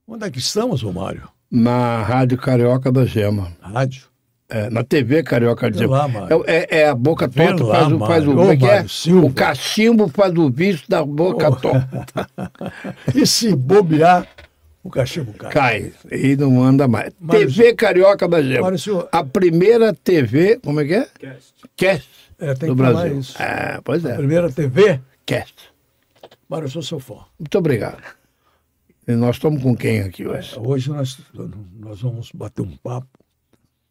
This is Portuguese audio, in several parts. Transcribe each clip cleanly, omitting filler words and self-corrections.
Onde é que estamos, ô Mário? Na Rádio Carioca da Gema. Rádio? Na TV Carioca da Gema. Lá, Mário. É a boca torta, lá, faz o... Como é que é? Mário Silva. O cachimbo faz o vício da boca torta. E se bobear, o cachimbo cai. Cai. E não anda mais. Mário TV Carioca da Gema. Mário Silva. A primeira TV... Como é que é? Cast. Tem do que falar Brasil. isso. Pois é. A primeira TV. Cast. Mário, eu sou seu fã. Muito obrigado. E nós estamos com quem aqui hoje? Hoje nós vamos bater um papo.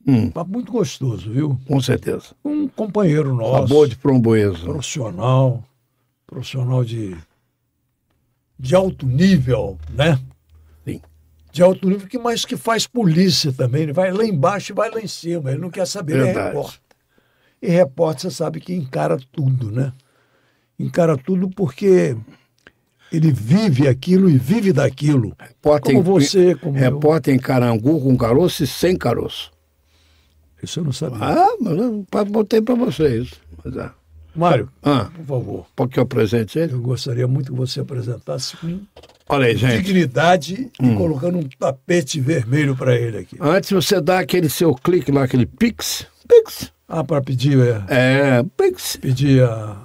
Um papo muito gostoso, viu? Com certeza. Um companheiro nosso. Sabor de framboesa. Profissional de alto nível, né? Sim. De alto nível, que faz polícia também. Ele vai lá embaixo e vai lá em cima. Ele não quer saber, ele é repórter. E repórter, você sabe que encara tudo, né? Encara tudo porque ele vive aquilo e vive daquilo. Repórter como você, como repórter em carangu com caroço e sem caroço. Isso eu não sabia. Mas eu botei para você isso. Mas, Mário, por favor. Pode que eu apresente ele? Eu gostaria muito que você apresentasse com Olha aí, gente. dignidade e colocando um tapete vermelho para ele aqui. Antes você dá aquele seu clique lá, aquele Pix. Para pedir... Pix. Pedir a...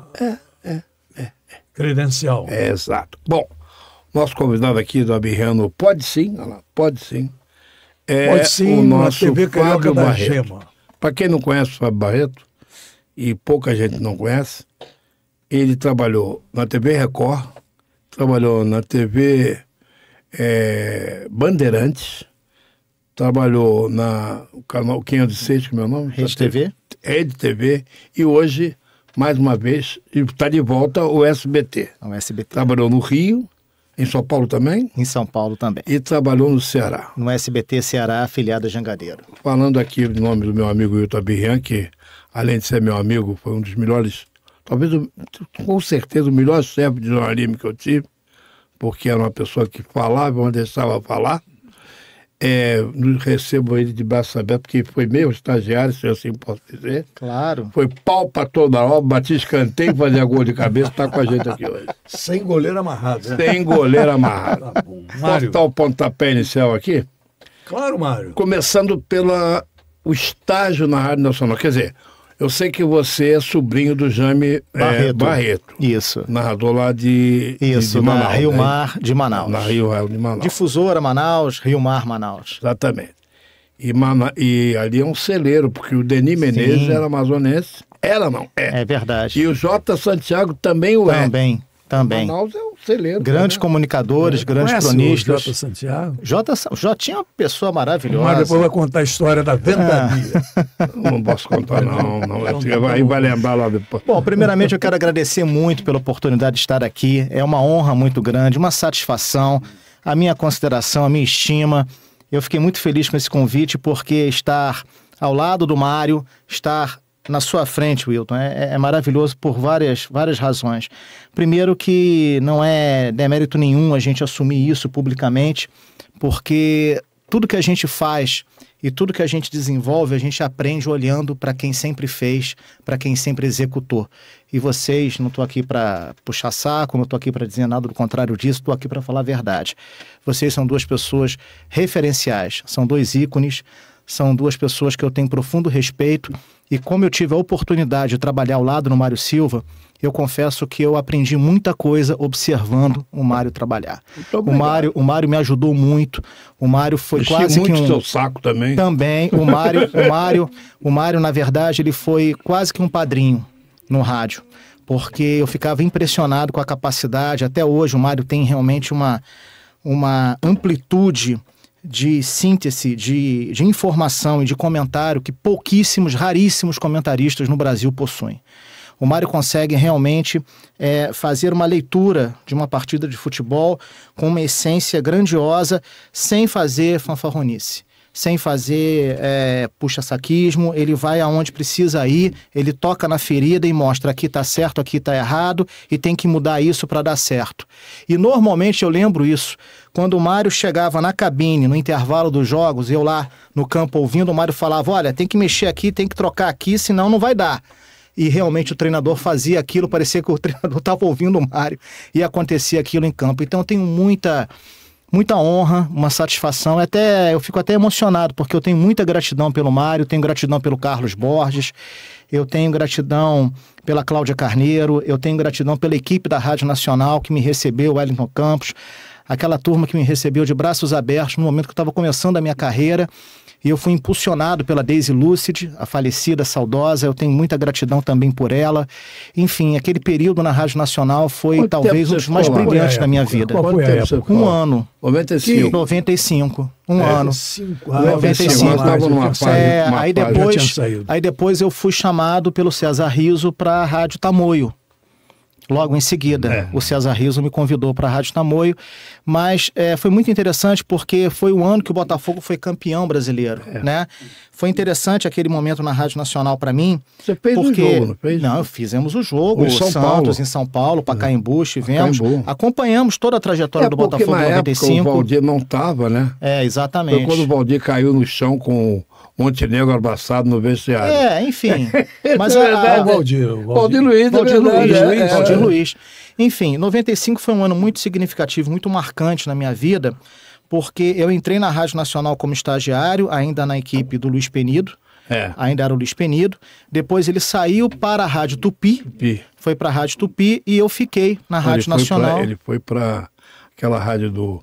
credencial. Exato. Bom, nosso convidado aqui do Abirrano pode sim, olha lá, pode sim. Pode sim, o nosso TV Carioca Fábio da Barreto. Gema. Para quem não conhece o Fábio Barreto, e pouca gente não conhece, ele trabalhou na TV Record, trabalhou na TV Bandeirantes, trabalhou na canal 506, que é o meu nome? Rede TV. Rede TV, e hoje, mais uma vez, está de volta o SBT. O SBT. Trabalhou no Rio, em São Paulo também? Em São Paulo também. E trabalhou no Ceará. No SBT Ceará, afiliado a Jangadeiro. Falando aqui em nome do meu amigo Hilton Abirran, que, além de ser meu amigo, foi um dos melhores, talvez, com certeza, o melhor chefe de jornalismo que eu tive, porque era uma pessoa que falava onde deixava falar. Recebo ele de braço aberto, porque foi meu estagiário, se eu assim posso dizer. Claro. Foi pau para toda obra, batia escanteio, fazia gol de cabeça, está com a gente aqui hoje. Sem goleiro amarrado, né? Sem goleiro amarrado. Tá bom. Posso Mário. dar o pontapé inicial aqui? Claro, Mário. Começando pelo estágio na Rádio Nacional. Quer dizer, eu sei que você é sobrinho do Jaime Barreto. Isso. Narrador lá de Manaus. Da Rio Mar de Manaus. Na Rio de Manaus. Difusora Manaus, Rio Mar Manaus. Exatamente. E ali é um celeiro, porque o Denis Menezes era amazonense. Era, não? É verdade. E o J. Santiago também o é. Também. Manaus é um celeiro. Grandes comunicadores, grandes cronistas. O J. Santiago? J é uma pessoa maravilhosa. Mas depois vai contar a história da ventania. Não posso contar, não. Aí vai lembrar lá depois. Bom, primeiramente eu quero agradecer muito pela oportunidade de estar aqui. É uma honra muito grande, uma satisfação, a minha consideração, a minha estima. Eu fiquei muito feliz com esse convite, porque estar ao lado do Mário, estar na sua frente, Wilton, é maravilhoso por várias razões. Primeiro que não é demérito nenhum a gente assumir isso publicamente, porque tudo que a gente faz e tudo que a gente desenvolve, a gente aprende olhando para quem sempre fez, para quem sempre executou. E vocês, não estou aqui para puxar saco, não estou aqui para dizer nada do contrário disso, estou aqui para falar a verdade. Vocês são duas pessoas referenciais, são dois ícones, são duas pessoas que eu tenho profundo respeito, e como eu tive a oportunidade de trabalhar ao lado do Mário Silva, eu confesso que eu aprendi muita coisa observando o Mário trabalhar. O Mário me ajudou muito, o Mário foi quase que um... seu saco também. Também, o Mário, na verdade, ele foi quase que um padrinho no rádio, porque eu ficava impressionado com a capacidade. Até hoje o Mário tem realmente uma amplitude de síntese, de informação e de comentário que pouquíssimos, raríssimos comentaristas no Brasil possuem. O Mário consegue realmente fazer uma leitura de uma partida de futebol com uma essência grandiosa, sem fazer fanfarronice, sem fazer puxa-saquismo. Ele vai aonde precisa ir, ele toca na ferida e mostra: aqui está certo, aqui está errado, e tem que mudar isso para dar certo. E normalmente eu lembro isso, quando o Mário chegava na cabine, no intervalo dos jogos, eu lá no campo ouvindo, o Mário falava: olha, tem que mexer aqui, tem que trocar aqui, senão não vai dar. E realmente o treinador fazia aquilo, parecia que o treinador estava ouvindo o Mário, e acontecia aquilo em campo. Então eu tenho Muita honra, uma satisfação, eu fico até emocionado, porque eu tenho muita gratidão pelo Mário, tenho gratidão pelo Carlos Borges, eu tenho gratidão pela Cláudia Carneiro, eu tenho gratidão pela equipe da Rádio Nacional que me recebeu, Wellington Campos, aquela turma que me recebeu de braços abertos no momento que eu estava começando a minha carreira. E eu fui impulsionado pela Daisy Lucid, a falecida, saudosa, eu tenho muita gratidão também por ela. Enfim, aquele período na Rádio Nacional foi talvez um dos mais brilhantes da minha vida. Qual foi a época? Um ano. 95. 95. Um ano. 95. Aí depois eu fui chamado pelo César Riso para a Rádio Tamoio. Logo em seguida, o César Riso me convidou para a Rádio Tamoio, mas foi muito interessante porque foi o ano que o Botafogo foi campeão brasileiro, né? Foi interessante aquele momento na Rádio Nacional para mim. Você fez o jogo, não fez? Não, fizemos o jogo, em São Paulo, Pacaembu, estivemos, acompanhamos toda a trajetória do Botafogo em 95. Época, o Valdir não estava, né? Exatamente. Foi quando o Valdir caiu no chão com Montenegro abraçado no vestiário. Enfim. Mas Valdir Luiz. Enfim, 95 foi um ano muito significativo, muito marcante na minha vida, porque eu entrei na Rádio Nacional como estagiário, ainda na equipe do Luiz Penido. Ainda era o Luiz Penido. Depois ele saiu para a Rádio Tupi. Foi para a Rádio Tupi e eu fiquei na Rádio Nacional. Ele foi para aquela rádio do...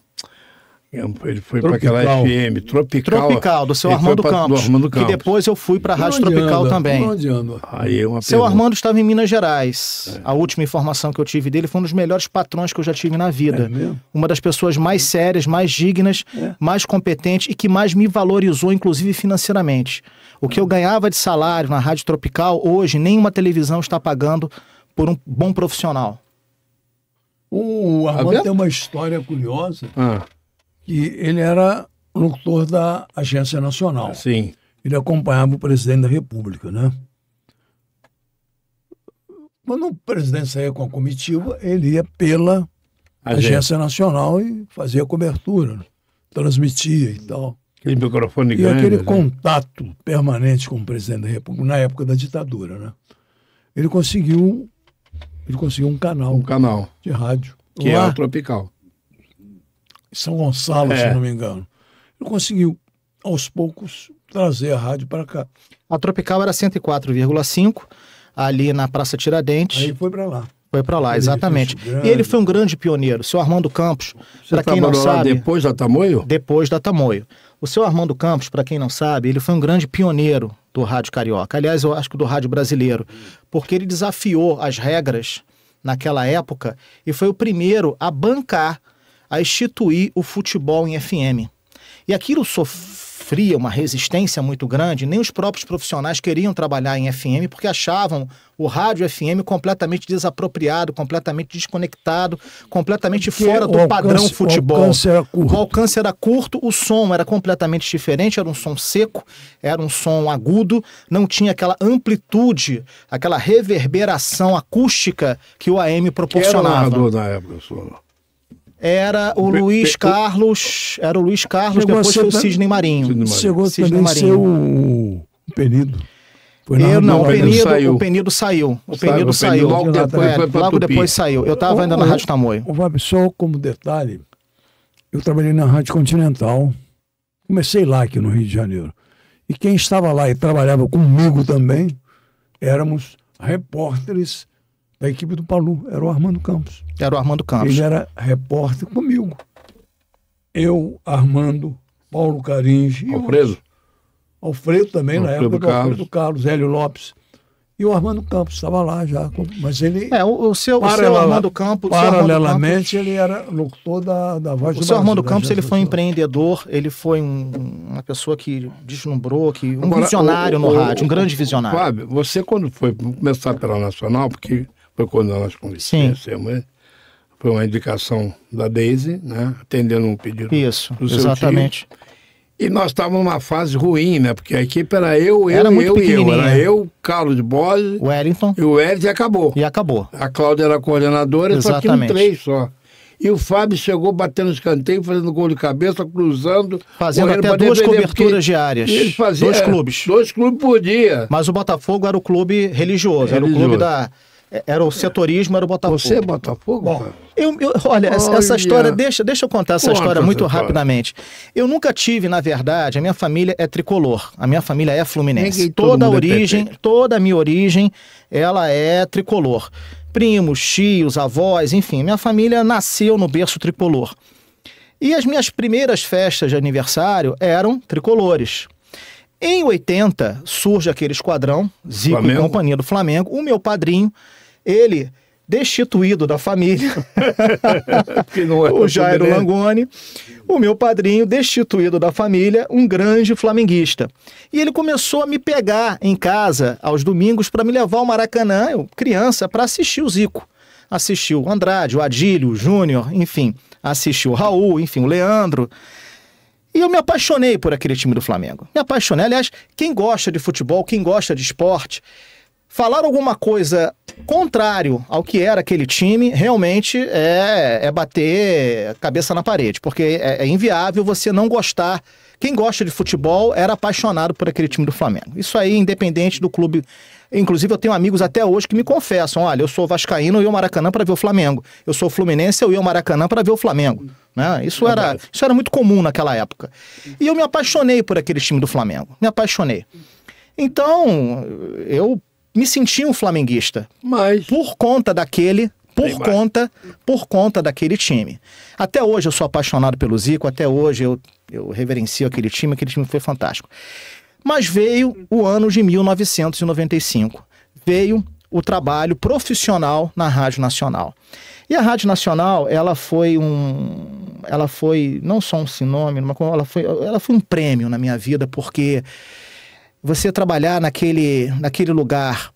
Ele foi para aquela FM, Tropical, do seu Armando Campos. Que depois eu fui para a Rádio Tropical também. Seu Armando estava em Minas Gerais. A última informação que eu tive dele foi um dos melhores patrões que eu já tive na vida. Uma das pessoas mais sérias, mais dignas, mais competentes e que mais me valorizou, inclusive financeiramente. O que eu ganhava de salário na Rádio Tropical, hoje nenhuma televisão está pagando por um bom profissional. O Armando tem uma história curiosa. Que ele era locutor da Agência Nacional. Sim. Ele acompanhava o presidente da República, né? Quando o presidente saía com a comitiva, ele ia pela Agência Nacional e fazia cobertura, transmitia e tal. Aquele microfone grande. E aquele contato permanente com o presidente da República, na época da ditadura, né? Ele conseguiu um canal de rádio. Que é o Tropical. São Gonçalo, se não me engano. Ele conseguiu, aos poucos, trazer a rádio para cá. A Tropical era 104,5, ali na Praça Tiradentes. Aí foi para lá. Foi para lá, exatamente. E ele foi um grande pioneiro. O seu Armando Campos, para quem não sabe... Depois da Tamoio? Depois da Tamoio. O seu Armando Campos, para quem não sabe, ele foi um grande pioneiro do rádio carioca. Aliás, eu acho que do rádio brasileiro. Porque ele desafiou as regras naquela época e foi o primeiro a bancar, a instituir o futebol em FM. E aquilo sofria uma resistência muito grande, nem os próprios profissionais queriam trabalhar em FM porque achavam o rádio FM completamente desapropriado, completamente desconectado, completamente fora do padrão futebol. O alcance era curto, o som era completamente diferente, era um som seco, era um som agudo, não tinha aquela amplitude, aquela reverberação acústica que o AM proporcionava. Quem era o narrador na época, senhor? Era o Luiz Carlos, depois foi o Cidney Marinho. Chegou também a ser o Penido. O Penido saiu. Logo depois saiu. Eu estava ainda na Rádio Tamoio. Só como detalhe, eu trabalhei na Rádio Continental. Comecei lá aqui no Rio de Janeiro. E quem estava lá e trabalhava comigo também, éramos repórteres da equipe do Palu, era o Armando Campos. Ele era repórter comigo. Eu, Armando, Paulo Caringe. Alfredo também, na época do Alfredo Carlos, Hélio Lopes. E o Armando Campos estava lá já. Mas ele... O seu Armando Campos... Paralelamente, ele era locutor da Voz do Brasil. O seu Armando Campos, ele foi um empreendedor, ele foi uma pessoa que deslumbrou, um visionário no rádio, um grande visionário. Fábio, você quando foi começar pela Nacional, porque... Foi quando nós conhecemos, foi uma indicação da Daisy, né? Atendendo um pedido do seu exatamente. Tio. E nós estávamos numa fase ruim, né? Porque a equipe era eu. Era eu, Carlos de Borges, Wellington. E o Wellington e acabou. A Cláudia era a coordenadora, só tinha 3 só. E o Fábio chegou batendo escanteio, fazendo gol de cabeça, cruzando. Fazendo até 2 coberturas diárias. Ele fazia 2 clubes. 2 clubes por dia. Mas o Botafogo era o clube religioso. Era o clube Era o setorismo, era o Botafogo. Você é Botafogo? Bom, olha, essa história, deixa eu contar essa história muito rapidamente. Eu nunca tive, na verdade, a minha família é tricolor, a minha família é fluminense. Toda a minha origem, ela é tricolor. Primos, tios, avós, enfim, minha família nasceu no berço tricolor. E as minhas primeiras festas de aniversário eram tricolores. Em 80, surge aquele esquadrão, Zico e companhia do Flamengo. O meu padrinho, ele destituído da família, o Jairo Langoni, o meu padrinho destituído da família, um grande flamenguista. E ele começou a me pegar em casa aos domingos para me levar ao Maracanã, eu criança, para assistir o Zico. Assistiu o Andrade, o Adílio, o Júnior, enfim, assistiu o Raul, enfim, o Leandro. E eu me apaixonei por aquele time do Flamengo. Me apaixonei. Aliás, quem gosta de futebol, quem gosta de esporte, falar alguma coisa contrário ao que era aquele time, realmente é bater cabeça na parede, porque é inviável você não gostar. Quem gosta de futebol era apaixonado por aquele time do Flamengo. Isso aí, independente do clube. Inclusive, eu tenho amigos até hoje que me confessam, olha, eu sou vascaíno, eu ia ao Maracanã para ver o Flamengo. Eu sou fluminense, eu ia ao Maracanã para ver o Flamengo. Né? Isso era muito comum naquela época. E eu me apaixonei por aquele time do Flamengo. Me apaixonei. Então, eu me senti um flamenguista. Mas... Por conta daquele time. Até hoje eu sou apaixonado pelo Zico, até hoje eu reverencio aquele time foi fantástico. Mas veio o ano de 1995. Veio o trabalho profissional na Rádio Nacional. E a Rádio Nacional, ela foi não só um sinônimo, mas ela foi um prêmio na minha vida, porque você trabalhar naquele lugar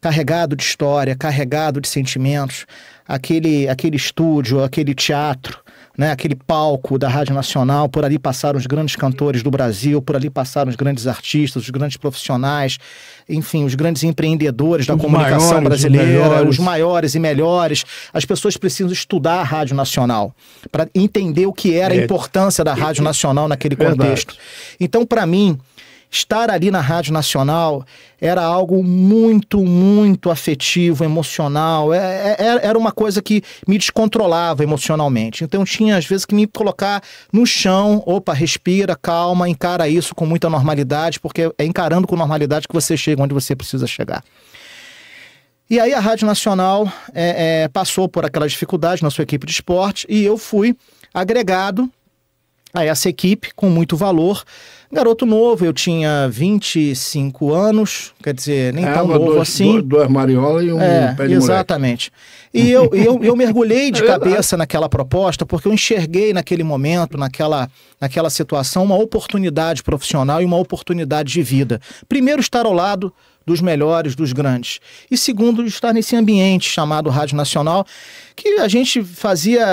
carregado de história, carregado de sentimentos, aquele estúdio, aquele teatro, né, aquele palco da Rádio Nacional, por ali passaram os grandes cantores do Brasil, por ali passaram os grandes artistas, os grandes profissionais, enfim, os grandes empreendedores da comunicação brasileira, os maiores e melhores. As pessoas precisam estudar a Rádio Nacional para entender o que era a importância da Rádio Nacional naquele contexto. Então, para mim, estar ali na Rádio Nacional era algo muito, muito afetivo, emocional. Era uma coisa que me descontrolava emocionalmente. Então eu tinha, às vezes, que me colocar no chão. Opa, respira, calma, encara isso com muita normalidade, porque é encarando com normalidade que você chega onde você precisa chegar. E aí a Rádio Nacional passou por aquela dificuldade na sua equipe de esporte e eu fui agregado a essa equipe com muito valor. Garoto novo, eu tinha 25 anos, quer dizer, nem tão novo assim. Dois mariolas e um pé de exatamente. E eu mergulhei de cabeça naquela proposta, porque eu enxerguei naquele momento, naquela situação, uma oportunidade profissional e uma oportunidade de vida. Primeiro, estar ao lado dos melhores, dos grandes. E segundo, estar nesse ambiente chamado Rádio Nacional, que a gente fazia,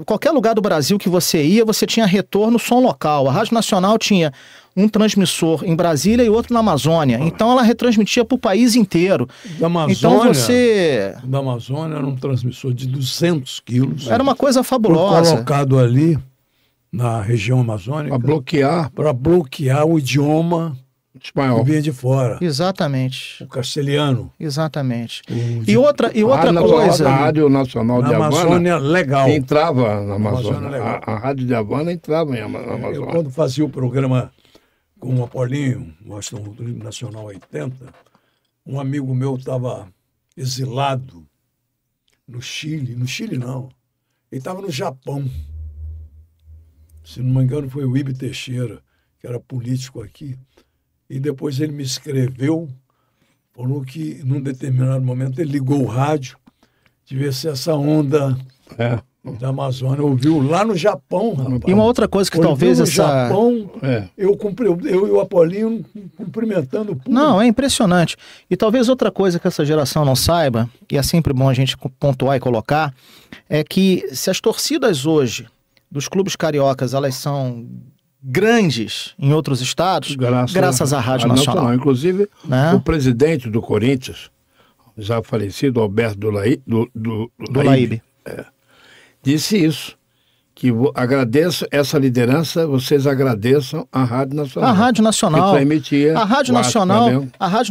qualquer lugar do Brasil que você ia, você tinha retorno som local. A Rádio Nacional tinha um transmissor em Brasília e outro na Amazônia. Então ela retransmitia para o país inteiro. Da Amazônia, da Amazônia era um transmissor de 200 quilos. Era uma coisa fabulosa. Colocado ali na região amazônica. Para bloquear o idioma espanhol. Que vinha de fora. Exatamente. O castelhano. Exatamente. E outra coisa... A Rádio Nacional de Havana... Amazônia legal. Entrava na Amazônia. A Rádio de Havana entrava na Amazônia. Eu, quando fazia o programa com o Apolinho, Washington Nacional 80, um amigo meu estava exilado no Chile. No Chile, não. Ele estava no Japão. Se não me engano, foi o Ibe Teixeira, que era político aqui. E depois ele me escreveu, falou que num determinado momento ele ligou o rádio, devia ser essa onda da Amazônia, ouviu lá no Japão, rapaz. E uma outra coisa que talvez no Japão, eu e o Apolinho cumprimentando o público. Não, é impressionante. E talvez outra coisa que essa geração não saiba, e é sempre bom a gente pontuar e colocar, é que se as torcidas hoje dos clubes cariocas, elas são grandes em outros estados, graças à Rádio Nacional. Inclusive, o presidente do Corinthians, já falecido, Alberto do Laíbe, disse isso, que agradeço essa liderança, vocês agradeçam a Rádio Nacional. A Rádio Nacional. Que transmitia a Rádio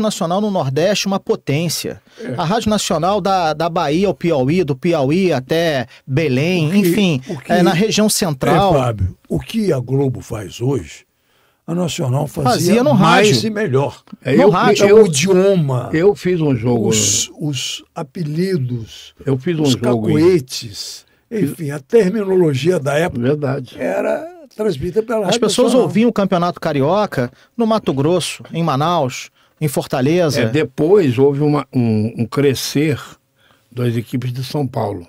Nacional no Nordeste, uma potência. A Rádio Nacional da Bahia ao Piauí, do Piauí até Belém, enfim, na região central. Fábio, o que a Globo faz hoje, a Nacional fazia no mais rádio. E melhor. No rádio. O idioma. Eu fiz um jogo. Os apelidos. Eu fiz um os jogo. Os cacoetes. Enfim, a terminologia da época era transmitida pela Rádio As pessoas Nacional. ouviam o Campeonato Carioca no Mato Grosso, em Manaus, em Fortaleza. Depois houve um crescer das equipes de São Paulo.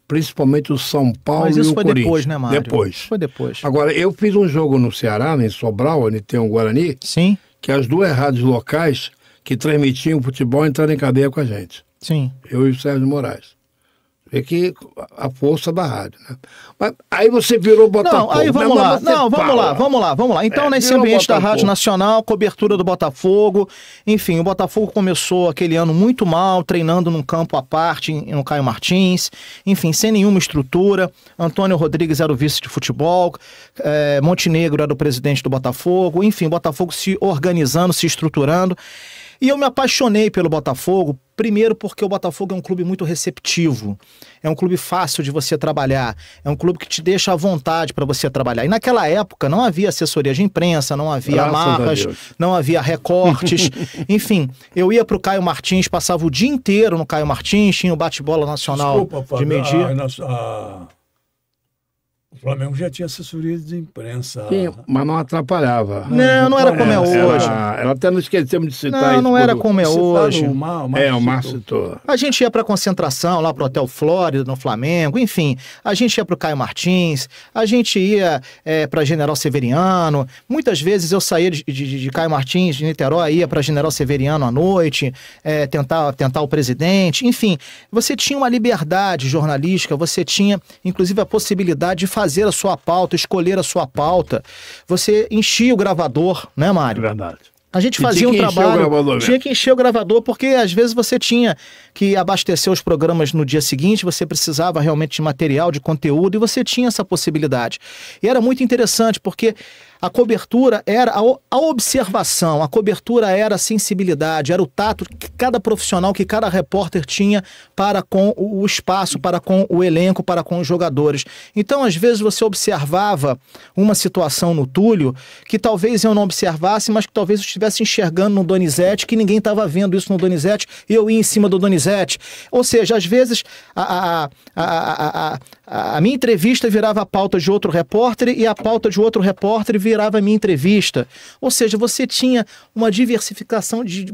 Principalmente o São Paulo e o Corinthians. Mas isso foi depois, né, Mário? Depois. Foi depois. Agora, eu fiz um jogo no Ceará, em Sobral, onde tem o Guarani. Sim. Que as duas rádios locais que transmitiam futebol entraram em cadeia com a gente. Sim. Eu e o Sérgio Moraes. Vê que a força da rádio, né? Mas aí você virou Botafogo. Não, aí vamos lá. Então, nesse ambiente da Rádio Nacional, cobertura do Botafogo, enfim, o Botafogo começou aquele ano muito mal, treinando num campo à parte, no Caio Martins, enfim, sem nenhuma estrutura. Antônio Rodrigues era o vice de futebol, Montenegro era o presidente do Botafogo, enfim, o Botafogo se organizando, se estruturando. E eu me apaixonei pelo Botafogo, primeiro porque o Botafogo é um clube muito receptivo, é um clube fácil de você trabalhar, é um clube que te deixa à vontade para você trabalhar. E naquela época não havia assessoria de imprensa, não havia amarras, não havia recortes, enfim, eu ia para o Caio Martins, passava o dia inteiro no Caio Martins, tinha o bate-bola nacional de meio-dia. O Flamengo já tinha assessoria de imprensa. Sim, mas não atrapalhava. Não era como é hoje. Ela até não esquecemos de citar isso. Não era como é hoje. O Márcio citou. A gente ia para concentração lá pro Hotel Flórida, no Flamengo, enfim. A gente ia pro Caio Martins, a gente ia para General Severiano. Muitas vezes eu saía de Caio Martins, de Niterói, ia para General Severiano à noite, tentar o presidente. Enfim, você tinha uma liberdade jornalística, você tinha, inclusive, a possibilidade de fazer a sua pauta, escolher a sua pauta. Você enchia o gravador, né, Mário? Verdade. A gente fazia um trabalho, tinha que encher o gravador, porque às vezes você tinha que abastecer os programas no dia seguinte, você precisava realmente de material, de conteúdo, e você tinha essa possibilidade. E era muito interessante, porque a cobertura era a observação, a cobertura era a sensibilidade, era o tato que cada profissional, que cada repórter tinha para com o espaço, para com o elenco, para com os jogadores. Então, às vezes, você observava uma situação no Túlio que talvez eu não observasse, mas que talvez eu estivesse enxergando no Donizete, que ninguém estava vendo isso no Donizete, e eu ia em cima do Donizete. Ou seja, às vezes a minha entrevista virava a pauta de outro repórter e a pauta de outro repórter virava a minha entrevista. Ou seja, você tinha uma diversificação de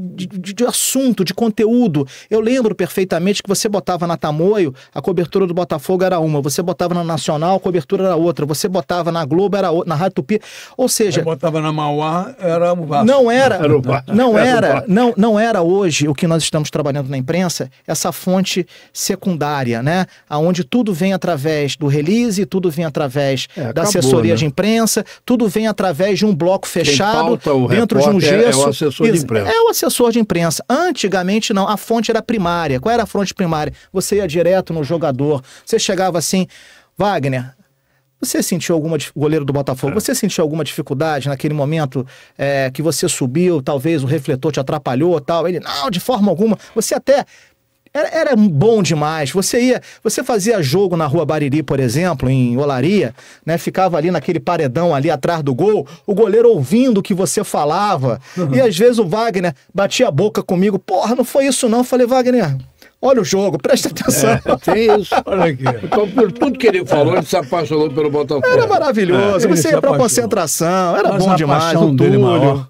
assunto, de conteúdo. Eu lembro perfeitamente que você botava na Tamoio, a cobertura do Botafogo era uma, você botava na Nacional, a cobertura era outra, você botava na Globo, era outra, na Rádio Tupi. Ou seja... Você botava na Mauá, era o Vasco. Não era hoje o que nós estamos trabalhando na imprensa, essa fonte secundária, né? Onde tudo vem através do release, tudo vem através da assessoria de imprensa, tudo vem através de um bloco fechado, dentro de um gesso. É o assessor de imprensa. É o assessor de imprensa. Antigamente não, a fonte era primária. Qual era a fonte primária? Você ia direto no jogador, você chegava assim, Wagner, você sentiu goleiro do Botafogo, você sentiu alguma dificuldade naquele momento que você subiu, talvez o refletor te atrapalhou, tal? Ele, não, de forma alguma. Você até... Era bom demais. Você fazia jogo na Rua Bariri, por exemplo, em Olaria, né? Ficava ali naquele paredão ali atrás do gol, o goleiro ouvindo o que você falava. E às vezes o Wagner batia a boca comigo. Porra, não foi isso não. Eu falei, Wagner, olha o jogo, presta atenção. Tem isso. Olha aqui. Então, por tudo que ele falou, ele se apaixonou pelo Botafogo. Era maravilhoso. Você ia pra concentração, era bom demais. O Túlio. Maior,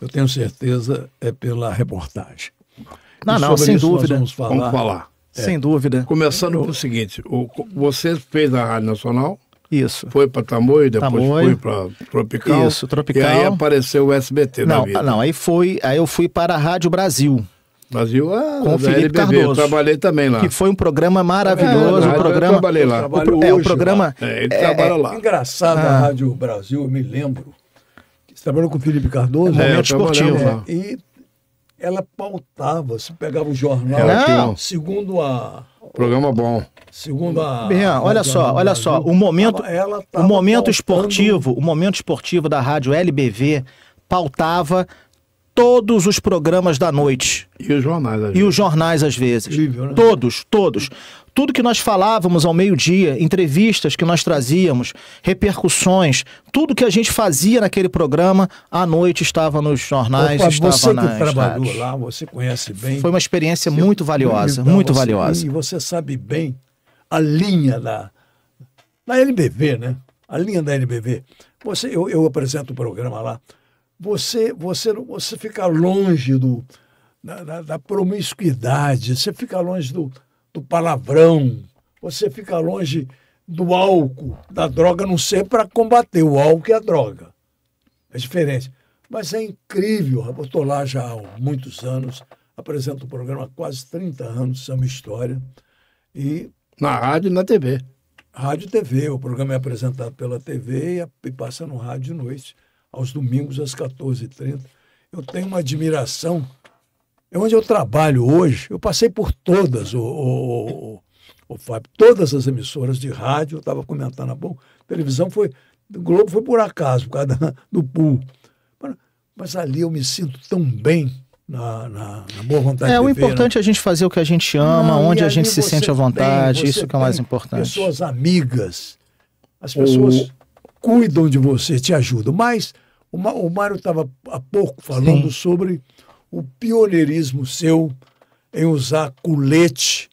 eu tenho certeza, é pela reportagem. Não, sem dúvida. Vamos falar. Sem dúvida. Começando com o seguinte, você fez a Rádio Nacional. Isso. Foi para Tamoio, depois foi para Tropical. Isso, Tropical. E aí apareceu o SBT da vida. Não, aí eu fui para a Rádio Brasil. Brasil, com o Felipe Cardoso. Eu trabalhei também lá. Que foi um programa maravilhoso. Eu trabalhei lá. O programa... ele trabalha lá. Engraçado, a Rádio Brasil, eu me lembro. Você trabalhou com o Felipe Cardoso? Momento esportivo. E ela pautava, você pegava o jornal, segundo a... Programa bom. Segundo a... Birrian, olha só, o momento esportivo da rádio LBV pautava todos os programas da noite. E os jornais, às vezes. E os jornais, às vezes. Incrível, né? Todos. Tudo que nós falávamos ao meio-dia, entrevistas que nós trazíamos, repercussões, tudo que a gente fazia naquele programa, à noite estava nos jornais, estava você nas que trabalhou rádios. lá, você conhece bem. Foi uma experiência muito valiosa, muito valiosa. E você sabe bem a linha da LBV, né? A linha da LBV. Eu apresento o programa lá. Você fica longe da promiscuidade, você fica longe do palavrão, você fica longe do álcool, da droga, não ser para combater o álcool e a droga. É diferente. Mas é incrível, eu estou lá já há muitos anos, apresento o programa há quase 30 anos, isso é uma história. E na rádio e na TV. Rádio e TV, o programa é apresentado pela TV e passa no rádio de noite, aos domingos às 14h30. Eu tenho uma admiração. É onde eu trabalho hoje, eu passei por todas, Fábio, todas as emissoras de rádio, eu estava comentando há pouco, televisão o Globo foi por acaso, por causa do pool. Mas ali eu me sinto tão bem na boa vontade de o TV, importante é a gente fazer o que a gente ama, onde a gente se sente à vontade, isso que é o mais importante. Pessoas amigas, as pessoas cuidam de você, te ajudam. Mas o Mário estava há pouco falando sobre o pioneirismo seu em usar colete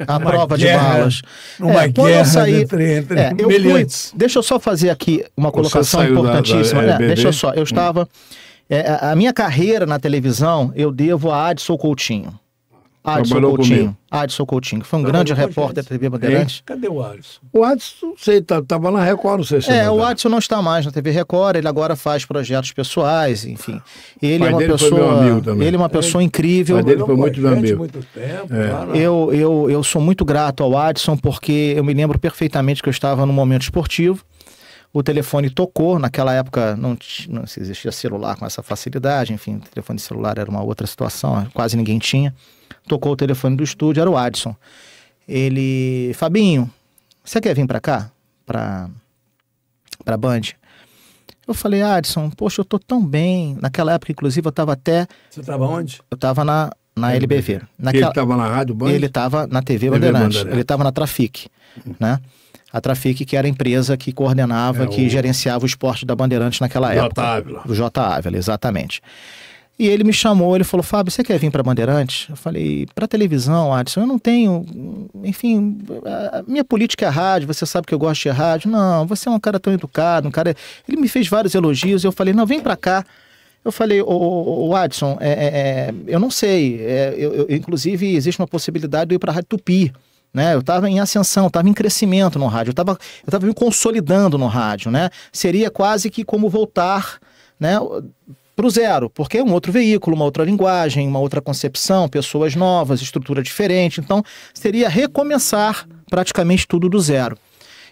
a prova de balas. Numa guerra entre meliantes. Deixa eu só fazer aqui uma colocação importantíssima. Deixa eu só. Eu estava... a minha carreira na televisão, eu devo a Adson Coutinho. Adson Coutinho, que foi um grande repórter da TV Bandeirantes. Cadê o Adson? O Adson, não sei, estava na Record, não sei se o Adson não está mais na TV Record, ele agora faz projetos pessoais, enfim. Ele é uma pessoa incrível. O pai dele foi muito meu amigo. Muito tempo, eu sou muito grato ao Adson, porque eu me lembro perfeitamente que eu estava num momento esportivo. O telefone tocou, naquela época não existia celular com essa facilidade, enfim, o telefone celular era uma outra situação, quase ninguém tinha. Tocou o telefone do estúdio, era o Adson. Ele, Fabinho, você quer vir para cá? Pra Band? Eu falei, Adson, poxa, eu tô tão bem. Naquela época, inclusive, eu estava até... Você estava onde? Eu estava na LBV. Ele estava na Rádio Band? Ele estava na TV Bandeirantes. Ele estava na Trafic, né? A Trafic, que era a empresa que coordenava, que gerenciava o esporte da Bandeirantes naquela época. O J. Ávila, exatamente. E ele me chamou, ele falou, Fábio, você quer vir para Bandeirantes? Eu falei, para televisão, Adson, eu não tenho, enfim, a minha política é rádio, você sabe que eu gosto de rádio. Não, você é um cara tão educado, um cara... Ele me fez vários elogios, eu falei, não, vem para cá. Eu falei, o Adson, eu não sei, inclusive existe uma possibilidade de eu ir para a Rádio Tupi. Né? Eu estava em ascensão, estava em crescimento no rádio, eu estava me consolidando no rádio, né? Seria quase que como voltar, né, para o zero, porque é um outro veículo, uma outra linguagem, uma outra concepção, pessoas novas, estrutura diferente, então seria recomeçar praticamente tudo do zero.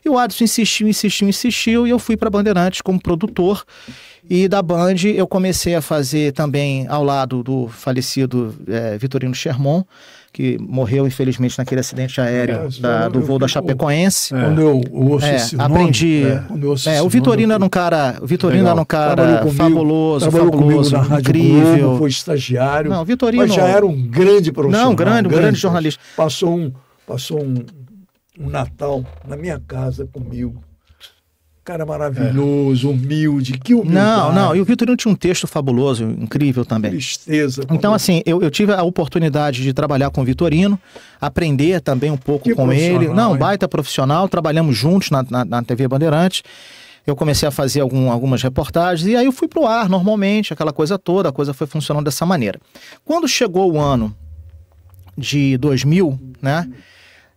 E o Adson insistiu e eu fui para Bandeirantes como produtor. E da Band eu comecei a fazer também ao lado do falecido Vitorino Sherman, que morreu infelizmente naquele acidente aéreo do voo da Chapecoense. Quando eu ouço esse nome, aprendi. O Vitorino era um cara, fabuloso, incrível. Foi estagiário. Não, Vitorino, mas já era um grande profissional. Não, um grande jornalista. Passou um Natal na minha casa comigo. Cara maravilhoso, humilde, que humildade. Não, e o Vitorino tinha um texto fabuloso, incrível também. Tristeza. Então, assim, eu tive a oportunidade de trabalhar com o Vitorino, aprender também um pouco com ele. Baita profissional, trabalhamos juntos na TV Bandeirantes. Eu comecei a fazer algumas reportagens e aí eu fui pro ar normalmente, aquela coisa toda, a coisa foi funcionando dessa maneira. Quando chegou o ano de 2000, né,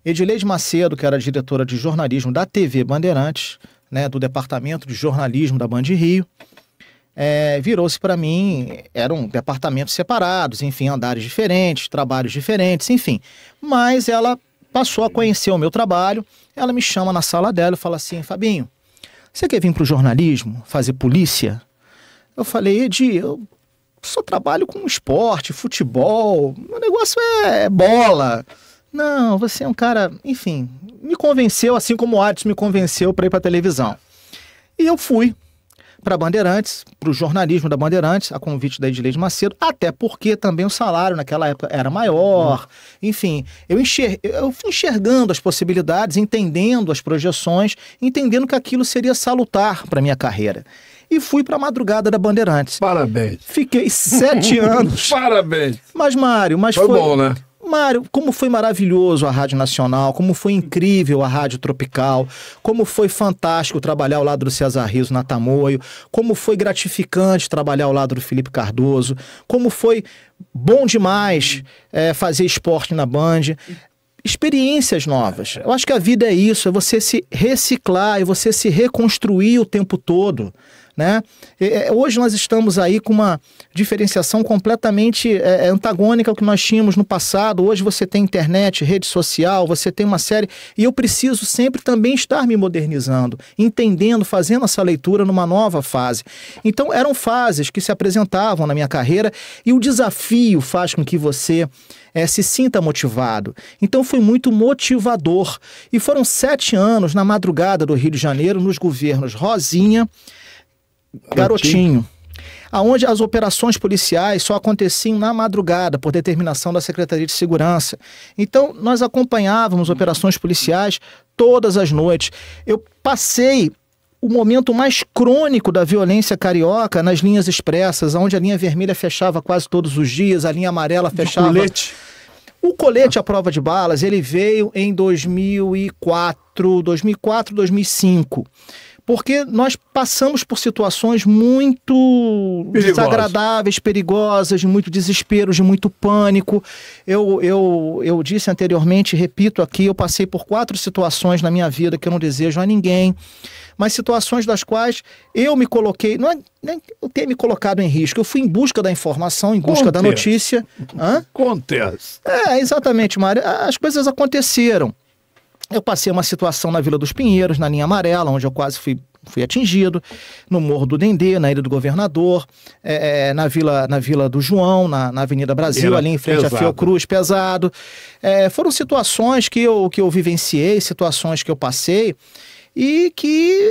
Edileide Macedo, que era diretora de jornalismo da TV Bandeirantes, né, do departamento de jornalismo da Band Rio, virou-se para mim, eram departamentos separados, enfim, andares diferentes, trabalhos diferentes, enfim. Mas ela passou a conhecer o meu trabalho, ela me chama na sala dela e fala assim, Fabinho, você quer vir para o jornalismo, fazer polícia? Eu falei, Edi, eu só trabalho com esporte, futebol, o negócio é bola. Não, você é um cara, enfim, me convenceu, assim como o Adson me convenceu para ir para televisão. E eu fui para Bandeirantes, para o jornalismo da Bandeirantes, a convite da Edileide Macedo, até porque também o salário naquela época era maior. Enfim, eu fui enxergando as possibilidades, entendendo as projeções, entendendo que aquilo seria salutar para minha carreira. E fui para a madrugada da Bandeirantes. Parabéns. Fiquei 7 anos. Parabéns. Mas, Mário, foi bom, né? Mário, como foi maravilhoso a Rádio Nacional, como foi incrível a Rádio Tropical, como foi fantástico trabalhar ao lado do César Rizzo na Tamoio, como foi gratificante trabalhar ao lado do Felipe Cardoso, como foi bom demais fazer esporte na Band. Experiências novas. Eu acho que a vida é isso, é você se reciclar, é você se reconstruir o tempo todo, né? Hoje nós estamos aí com uma diferenciação completamente antagônica ao que nós tínhamos no passado. Hoje você tem internet, rede social, você tem uma série... E eu preciso sempre também estar me modernizando, entendendo, fazendo essa leitura numa nova fase. Então eram fases que se apresentavam na minha carreira e o desafio faz com que você se sinta motivado. Então foi muito motivador. E foram 7 anos na madrugada do Rio de Janeiro, nos governos Rosinha, Garotinho, aonde as operações policiais só aconteciam na madrugada, por determinação da Secretaria de Segurança. Então, nós acompanhávamos operações policiais todas as noites. Eu passei o momento mais crônico da violência carioca nas linhas expressas, onde a linha vermelha fechava quase todos os dias, a linha amarela fechava... Colete. O colete à prova de balas, ele veio em 2004, 2005. Porque nós passamos por situações muito desagradáveis, perigosas, de muito desespero, de muito pânico. Eu disse anteriormente, repito aqui, eu passei por 4 situações na minha vida que eu não desejo a ninguém, mas situações das quais eu me coloquei, não é nem eu ter me colocado em risco, eu fui em busca da informação, em busca da notícia. Acontece. Exatamente, Mário, as coisas aconteceram. Eu passei uma situação na Vila dos Pinheiros, na linha amarela, onde eu quase fui atingido, no Morro do Dendê, na Ilha do Governador, na Vila do João, na Avenida Brasil, ali em frente à Fiocruz, pesado. Foram situações que eu vivenciei, situações que eu passei e que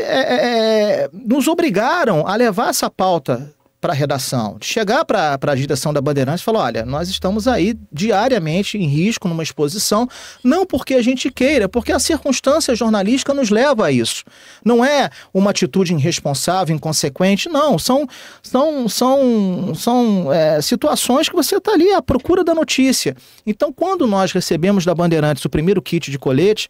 nos obrigaram a levar essa pauta para a redação, de chegar para a direção da Bandeirantes e falar, olha, nós estamos aí diariamente em risco numa exposição, não porque a gente queira, porque a circunstância jornalística nos leva a isso. Não é uma atitude irresponsável, inconsequente, não, são situações que você está ali à procura da notícia. Então, quando nós recebemos da Bandeirantes o primeiro kit de colete,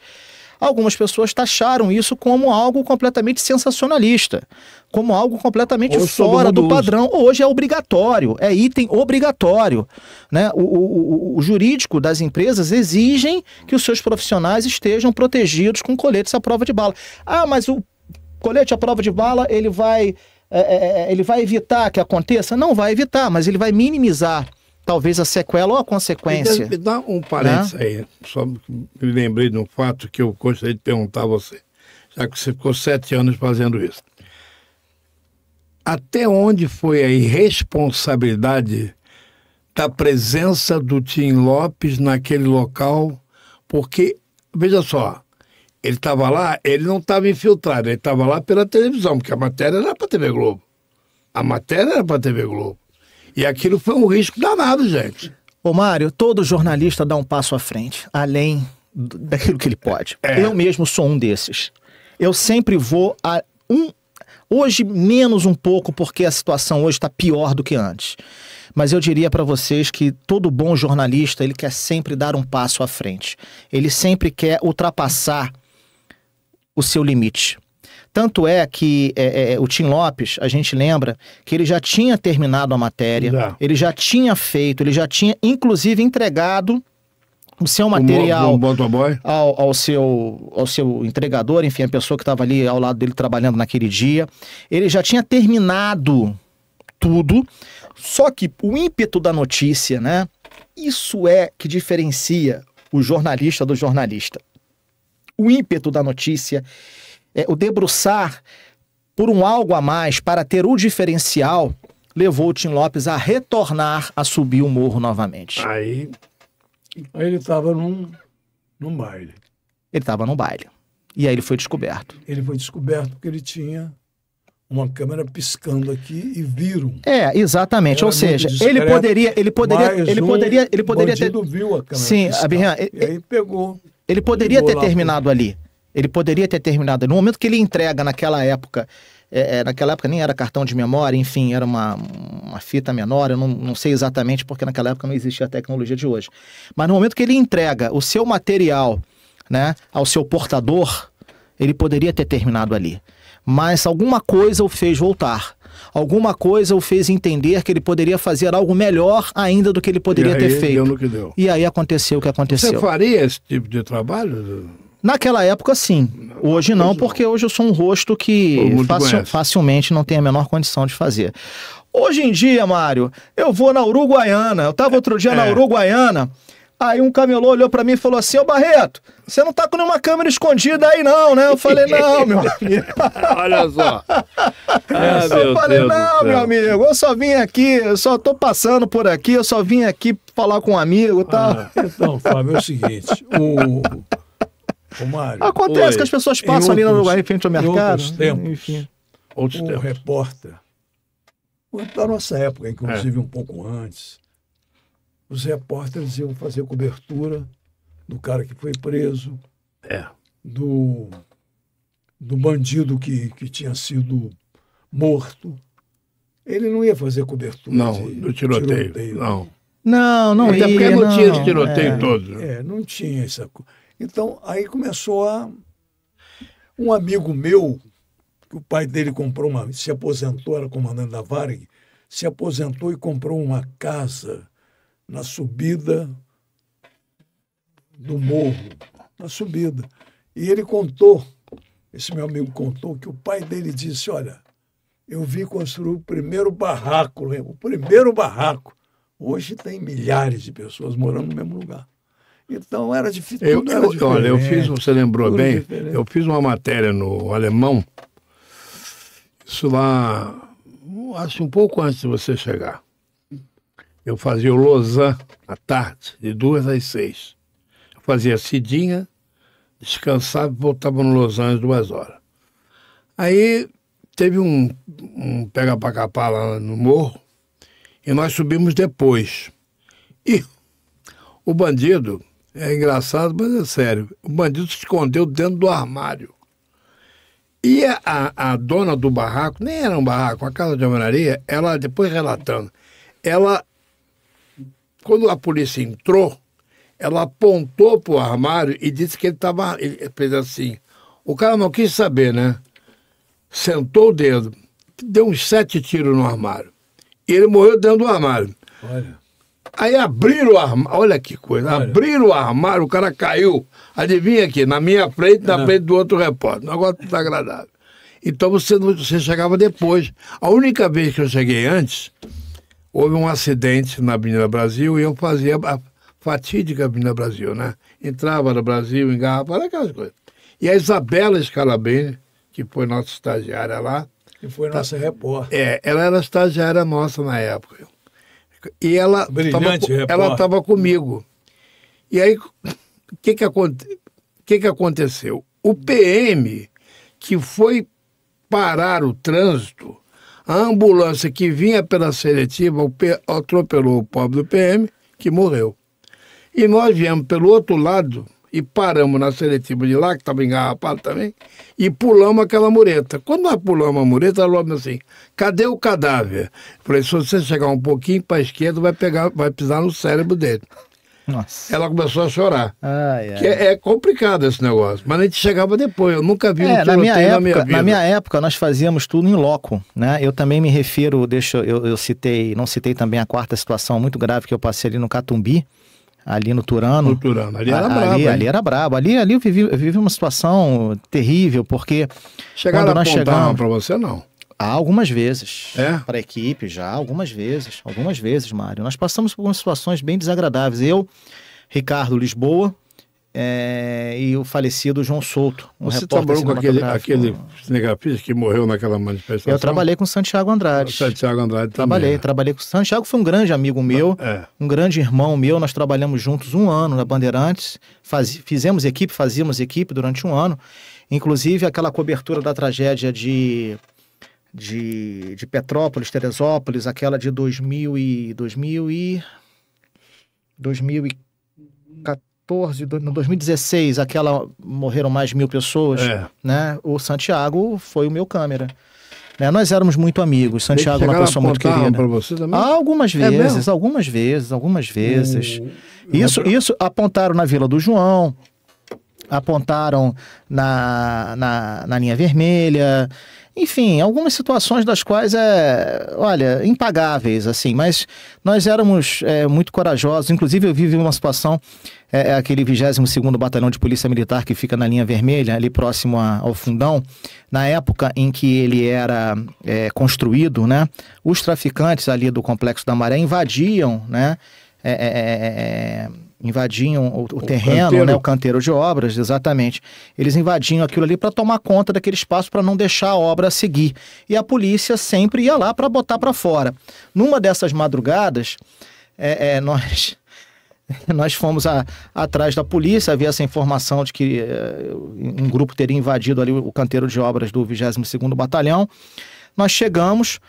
algumas pessoas taxaram isso como algo completamente sensacionalista, como algo completamente fora do padrão. Hoje é obrigatório, é item obrigatório, né? O jurídico das empresas exigem que os seus profissionais estejam protegidos com coletes à prova de bala. Ah, mas o colete à prova de bala, ele vai evitar que aconteça? Não vai evitar, mas ele vai minimizar talvez a sequela ou a consequência. Me dá um parênteses aí, só me lembrei de um fato que eu gostaria de perguntar a você, já que você ficou 7 anos fazendo isso. Até onde foi a irresponsabilidade da presença do Tim Lopes naquele local? Porque, veja só, ele estava lá, ele não estava infiltrado, ele estava lá pela televisão, porque a matéria era para a TV Globo. A matéria era para a TV Globo. E aquilo foi um risco danado, gente. Ô Mário, todo jornalista dá um passo à frente, além daquilo que ele pode. Eu mesmo sou um desses. Eu sempre vou hoje menos um pouco, porque a situação hoje está pior do que antes. Mas eu diria para vocês que todo bom jornalista, ele quer sempre dar um passo à frente. Ele sempre quer ultrapassar o seu limite. Tanto é que o Tim Lopes, a gente lembra que ele já tinha terminado a matéria, ele já tinha feito, ele já tinha inclusive entregado o seu material ao seu entregador, enfim, a pessoa que estava ali ao lado dele trabalhando naquele dia. Ele já tinha terminado tudo, só que o ímpeto da notícia, né? Isso é que diferencia o jornalista do jornalista. O ímpeto da notícia, o debruçar por um algo a mais para ter o diferencial, levou o Tim Lopes a retornar a subir o morro novamente? Aí ele estava num baile. Ele estava no baile. E aí ele foi descoberto. Ele foi descoberto porque ele tinha uma câmera piscando aqui e viram. Exatamente. Ou seja, ele poderia ter. Viu a câmera. Sim, Abirran, e aí pegou. Ele poderia ter terminado ali. Ele poderia ter terminado. No momento que ele entrega naquela época nem era cartão de memória, enfim, era uma fita menor, eu não sei exatamente porque naquela época não existia a tecnologia de hoje. Mas no momento que ele entrega o seu material, né, ao seu portador, ele poderia ter terminado ali. Mas alguma coisa o fez voltar. Alguma coisa o fez entender que ele poderia fazer algo melhor ainda do que ele poderia ter feito. Deu no que deu. E aí aconteceu o que aconteceu. Você faria esse tipo de trabalho? Naquela época, sim. Hoje não, porque hoje eu sou um rosto que facilmente não tem a menor condição de fazer. Hoje em dia, Mário, eu vou na Uruguaiana. Eu estava outro dia na Uruguaiana. Aí um camelô olhou pra mim e falou assim: ô Barreto, você não tá com nenhuma câmera escondida aí não, né? Eu falei: não, meu amigo. Olha só. Eu falei: não, meu amigo, eu só vim aqui, eu só tô passando por aqui, eu só vim aqui falar com um amigo e tal. Então, Fábio, é o seguinte, o Mário... Acontece que as pessoas passam ali no Uruguai em frente ao mercado. Enfim. Outros tempos. Repórter, da nossa época, inclusive um pouco antes, os repórteres iam fazer cobertura do cara que foi preso, do bandido que tinha sido morto. Ele não ia fazer cobertura do tiroteio. Não ia. Até porque não tinha esse tiroteio todo. Não tinha essa coisa. Então, aí começou um amigo meu, que o pai dele se aposentou, era comandante da Varig, se aposentou e comprou uma casa na subida do morro, na subida. E ele esse meu amigo contou, que o pai dele disse: olha, eu vi construir o primeiro barraco, lembra? O primeiro barraco. Hoje tem milhares de pessoas morando no mesmo lugar. Então era difícil. Olha, você lembrou bem, eu fiz uma matéria no Alemão, isso lá, acho um pouco antes de você chegar. Eu fazia o Lausanne à tarde, de 2 às 6. Eu fazia Cidinha, descansava e voltava no Lausanne às 2 horas. Aí teve um pega-pra-capar lá no morro e nós subimos depois. E o bandido, é engraçado, mas é sério, o bandido se escondeu dentro do armário. E a dona do barraco, nem era um barraco, uma casa de alvenaria, ela, depois relatando, quando a polícia entrou, ela apontou para o armário e disse que ele fez assim. O cara não quis saber, né? Sentou o dedo, deu uns 7 tiros no armário. E ele morreu dentro do armário. Olha. Aí abriram o armário, olha que coisa, abriram o armário, o cara caiu. Adivinha aqui, na minha frente, na frente do outro repórter. Um negócio desagradável. Então você chegava depois. A única vez que eu cheguei antes, houve um acidente na Avenida Brasil e eu fazia a fatídica Avenida Brasil, né? Entrava no Brasil, engarrafava, aquelas coisas. E a Isabela Scalabrini, que foi nossa estagiária lá. Que foi nossa repórter. Ela era estagiária nossa na época. E ela estava comigo. E aí, o que aconteceu? O PM, que foi parar o trânsito, a ambulância que vinha pela seletiva atropelou o pobre do PM, que morreu. E nós viemos pelo outro lado e paramos na seletiva de lá, que estava engarrafado também, e pulamos aquela mureta. Quando nós pulamos a mureta, ela falou assim: cadê o cadáver? Eu falei: se você chegar um pouquinho para a esquerda, vai pisar no cérebro dele. Nossa. Ela começou a chorar. Que é complicado esse negócio, mas a gente chegava depois. Eu nunca vi um tiroteio na minha vida. Na minha época, nós fazíamos tudo em loco, né? Eu também me refiro, não citei também a quarta situação muito grave que eu passei ali no Catumbi, ali no Turano. Ali era brabo. Ali era brabo. Ali eu vivi uma situação terrível, porque chegaram a apontar para você, não? Algumas vezes. Para a equipe, já, algumas vezes. Algumas vezes, Mário. Nós passamos por algumas situações bem desagradáveis. Eu, Ricardo Lisboa, e o falecido João Souto. Você trabalhou com aquele cinegrafista que morreu naquela manifestação? Eu trabalhei com Santiago Andrade. Santiago Andrade também. Trabalhei com Santiago, foi um grande amigo meu, um grande irmão meu. Nós trabalhamos juntos 1 ano na Bandeirantes, fazíamos equipe durante 1 ano. Inclusive aquela cobertura da tragédia de Petrópolis, Teresópolis, aquela de 2016, aquela morreram mais de 1.000 pessoas, né? O Santiago foi o meu câmera. Né? Nós éramos muito amigos. Santiago é uma pessoa muito querida. Para você também? Algumas vezes. Isso apontaram na Vila do João, apontaram na linha vermelha. Enfim, algumas situações das quais impagáveis, assim, mas nós éramos muito corajosos. Inclusive, eu vivi uma situação, aquele 22º Batalhão de Polícia Militar que fica na linha vermelha, ali próximo ao Fundão, na época em que ele era construído, né, os traficantes ali do Complexo da Maré invadiam, né, invadiam o terreno, canteiro. Né, o canteiro de obras, exatamente. Eles invadiam aquilo ali para tomar conta daquele espaço, para não deixar a obra seguir. E a polícia sempre ia lá para botar para fora. Numa dessas madrugadas, nós fomos atrás da polícia, havia essa informação de que um grupo teria invadido ali o canteiro de obras do 22º Batalhão. Nós chegamos...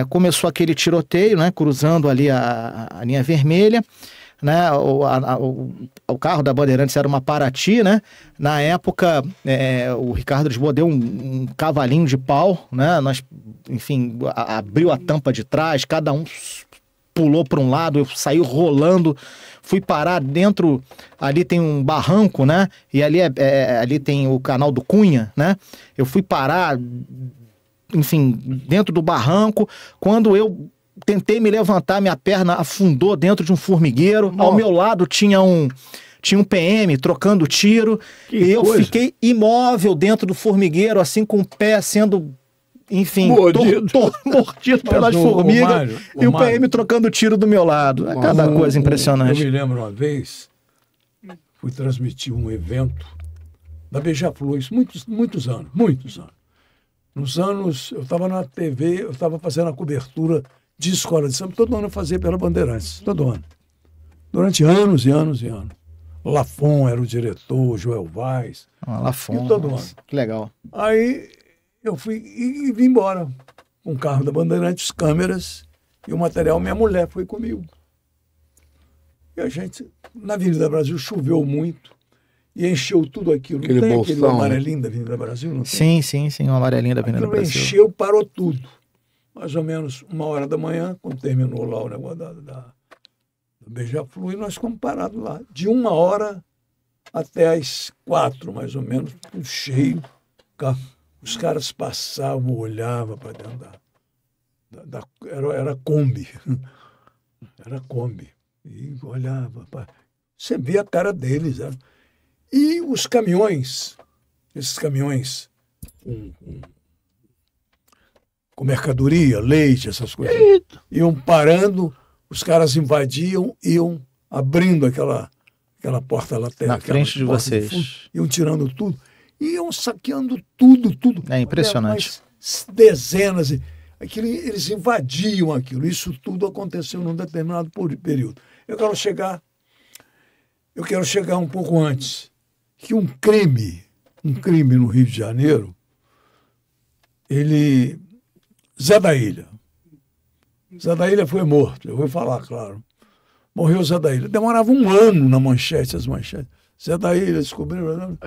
começou aquele tiroteio, né, cruzando ali a linha vermelha, né, o carro da Bandeirantes era uma Paraty, né, na época o Ricardo Lisboa deu um cavalinho de pau, né, nós, enfim, abriu a tampa de trás, cada um pulou para um lado, eu saí rolando, fui parar dentro, ali tem um barranco, né, e ali tem o canal do Cunha, né, eu fui parar, enfim, dentro do barranco. Quando eu tentei me levantar, minha perna afundou dentro de um formigueiro. Nossa. Ao meu lado tinha um PM trocando tiro. E eu fiquei imóvel dentro do formigueiro, assim, com o pé sendo, enfim, mordido pelas formigas. E o PM trocando tiro do meu lado. Cada coisa impressionante. Eu me lembro uma vez, fui transmitir um evento da Beija-Flor, isso muitos anos. Nos anos, eu estava na TV, eu estava fazendo a cobertura de escola de samba, todo ano eu fazia pela Bandeirantes, todo ano. Durante anos e anos e anos. Lafon era o diretor, Joel Vaz. Lafon, todo ano. Que legal. Aí eu fui e vim embora com o carro da Bandeirantes, câmeras e o material. Minha mulher foi comigo. E a gente, na Avenida Brasil, choveu muito. E encheu tudo aquilo. Aquele tem bolsão, aquele amarelinho da Avenida Brasil? Não tem? Sim, o amarelinho da Avenida Brasil. Encheu, parou tudo. Mais ou menos 1h da manhã, quando terminou lá o negócio da Beija-Flor, e nós ficamos parados lá. De 1h até as 4, mais ou menos, tudo cheio. Os caras passavam, olhavam para dentro era Kombi. Era Kombi. E olhava. Você via a cara deles, né? E os caminhões, esses caminhões com mercadoria, leite, essas coisas, iam parando, os caras invadiam, iam abrindo aquela porta lateral. Na frente de vocês. Fundo, iam tirando tudo, iam saqueando tudo. É impressionante. Dezenas, eles invadiam aquilo. Isso tudo aconteceu num determinado período. Eu quero chegar um pouco antes. Que um crime no Rio de Janeiro, Zé da Ilha foi morto, eu vou falar, claro. Morreu Zé da Ilha. Demorava 1 ano na manchete, as manchetes. Zé da Ilha, descobriram...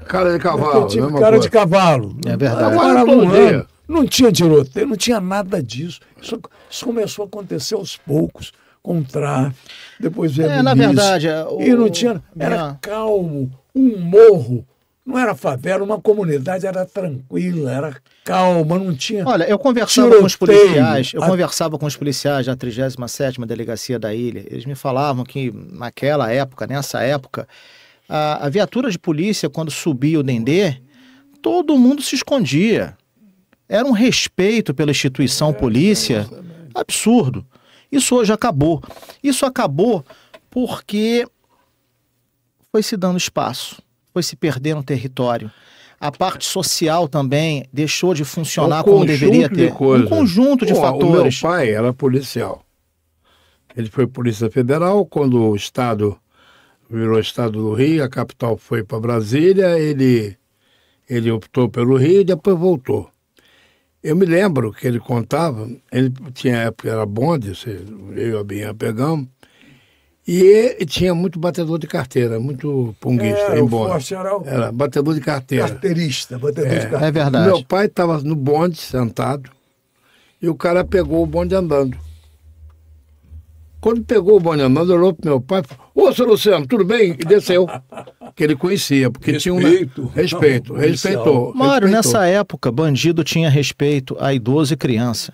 Cara de cavalo. Cara de cavalo. É verdade. Demorava 1 ano. Não tinha tiroteio, não tinha nada disso. Isso começou a acontecer aos poucos, com o tráfico, depois veio na verdade... E não tinha... Era calmo. Um morro, não era favela, uma comunidade era tranquila, era calma, não tinha... Olha, eu conversava com os policiais, conversava com os policiais da 37ª Delegacia da Ilha, eles me falavam que nessa época, a viatura de polícia, quando subia o Dendê, todo mundo se escondia. Era um respeito pela instituição polícia absurdo. Isso hoje acabou. Isso acabou porque foi se dando espaço, foi se perdendo território. A parte social também deixou de funcionar como deveria ter. Um conjunto de fatores. O meu pai era policial. Ele foi Polícia Federal. Quando o Estado virou Estado do Rio, a capital foi para Brasília, ele optou pelo Rio e depois voltou. Eu me lembro que ele contava, ele tinha época, era bonde, eu e a Binha pegamos, e tinha muito batedor de carteira, muito punguista, embora. Era batedor de carteira. Carteirista, batedor de carteira. É verdade. Meu pai estava no bonde, sentado, e o cara pegou o bonde andando. Quando pegou o bonde andando, olhou para meu pai e falou: ô, seu Luciano, tudo bem? E desceu. Que ele conhecia, porque respeitou. Mário, nessa época, bandido tinha respeito a idoso e criança.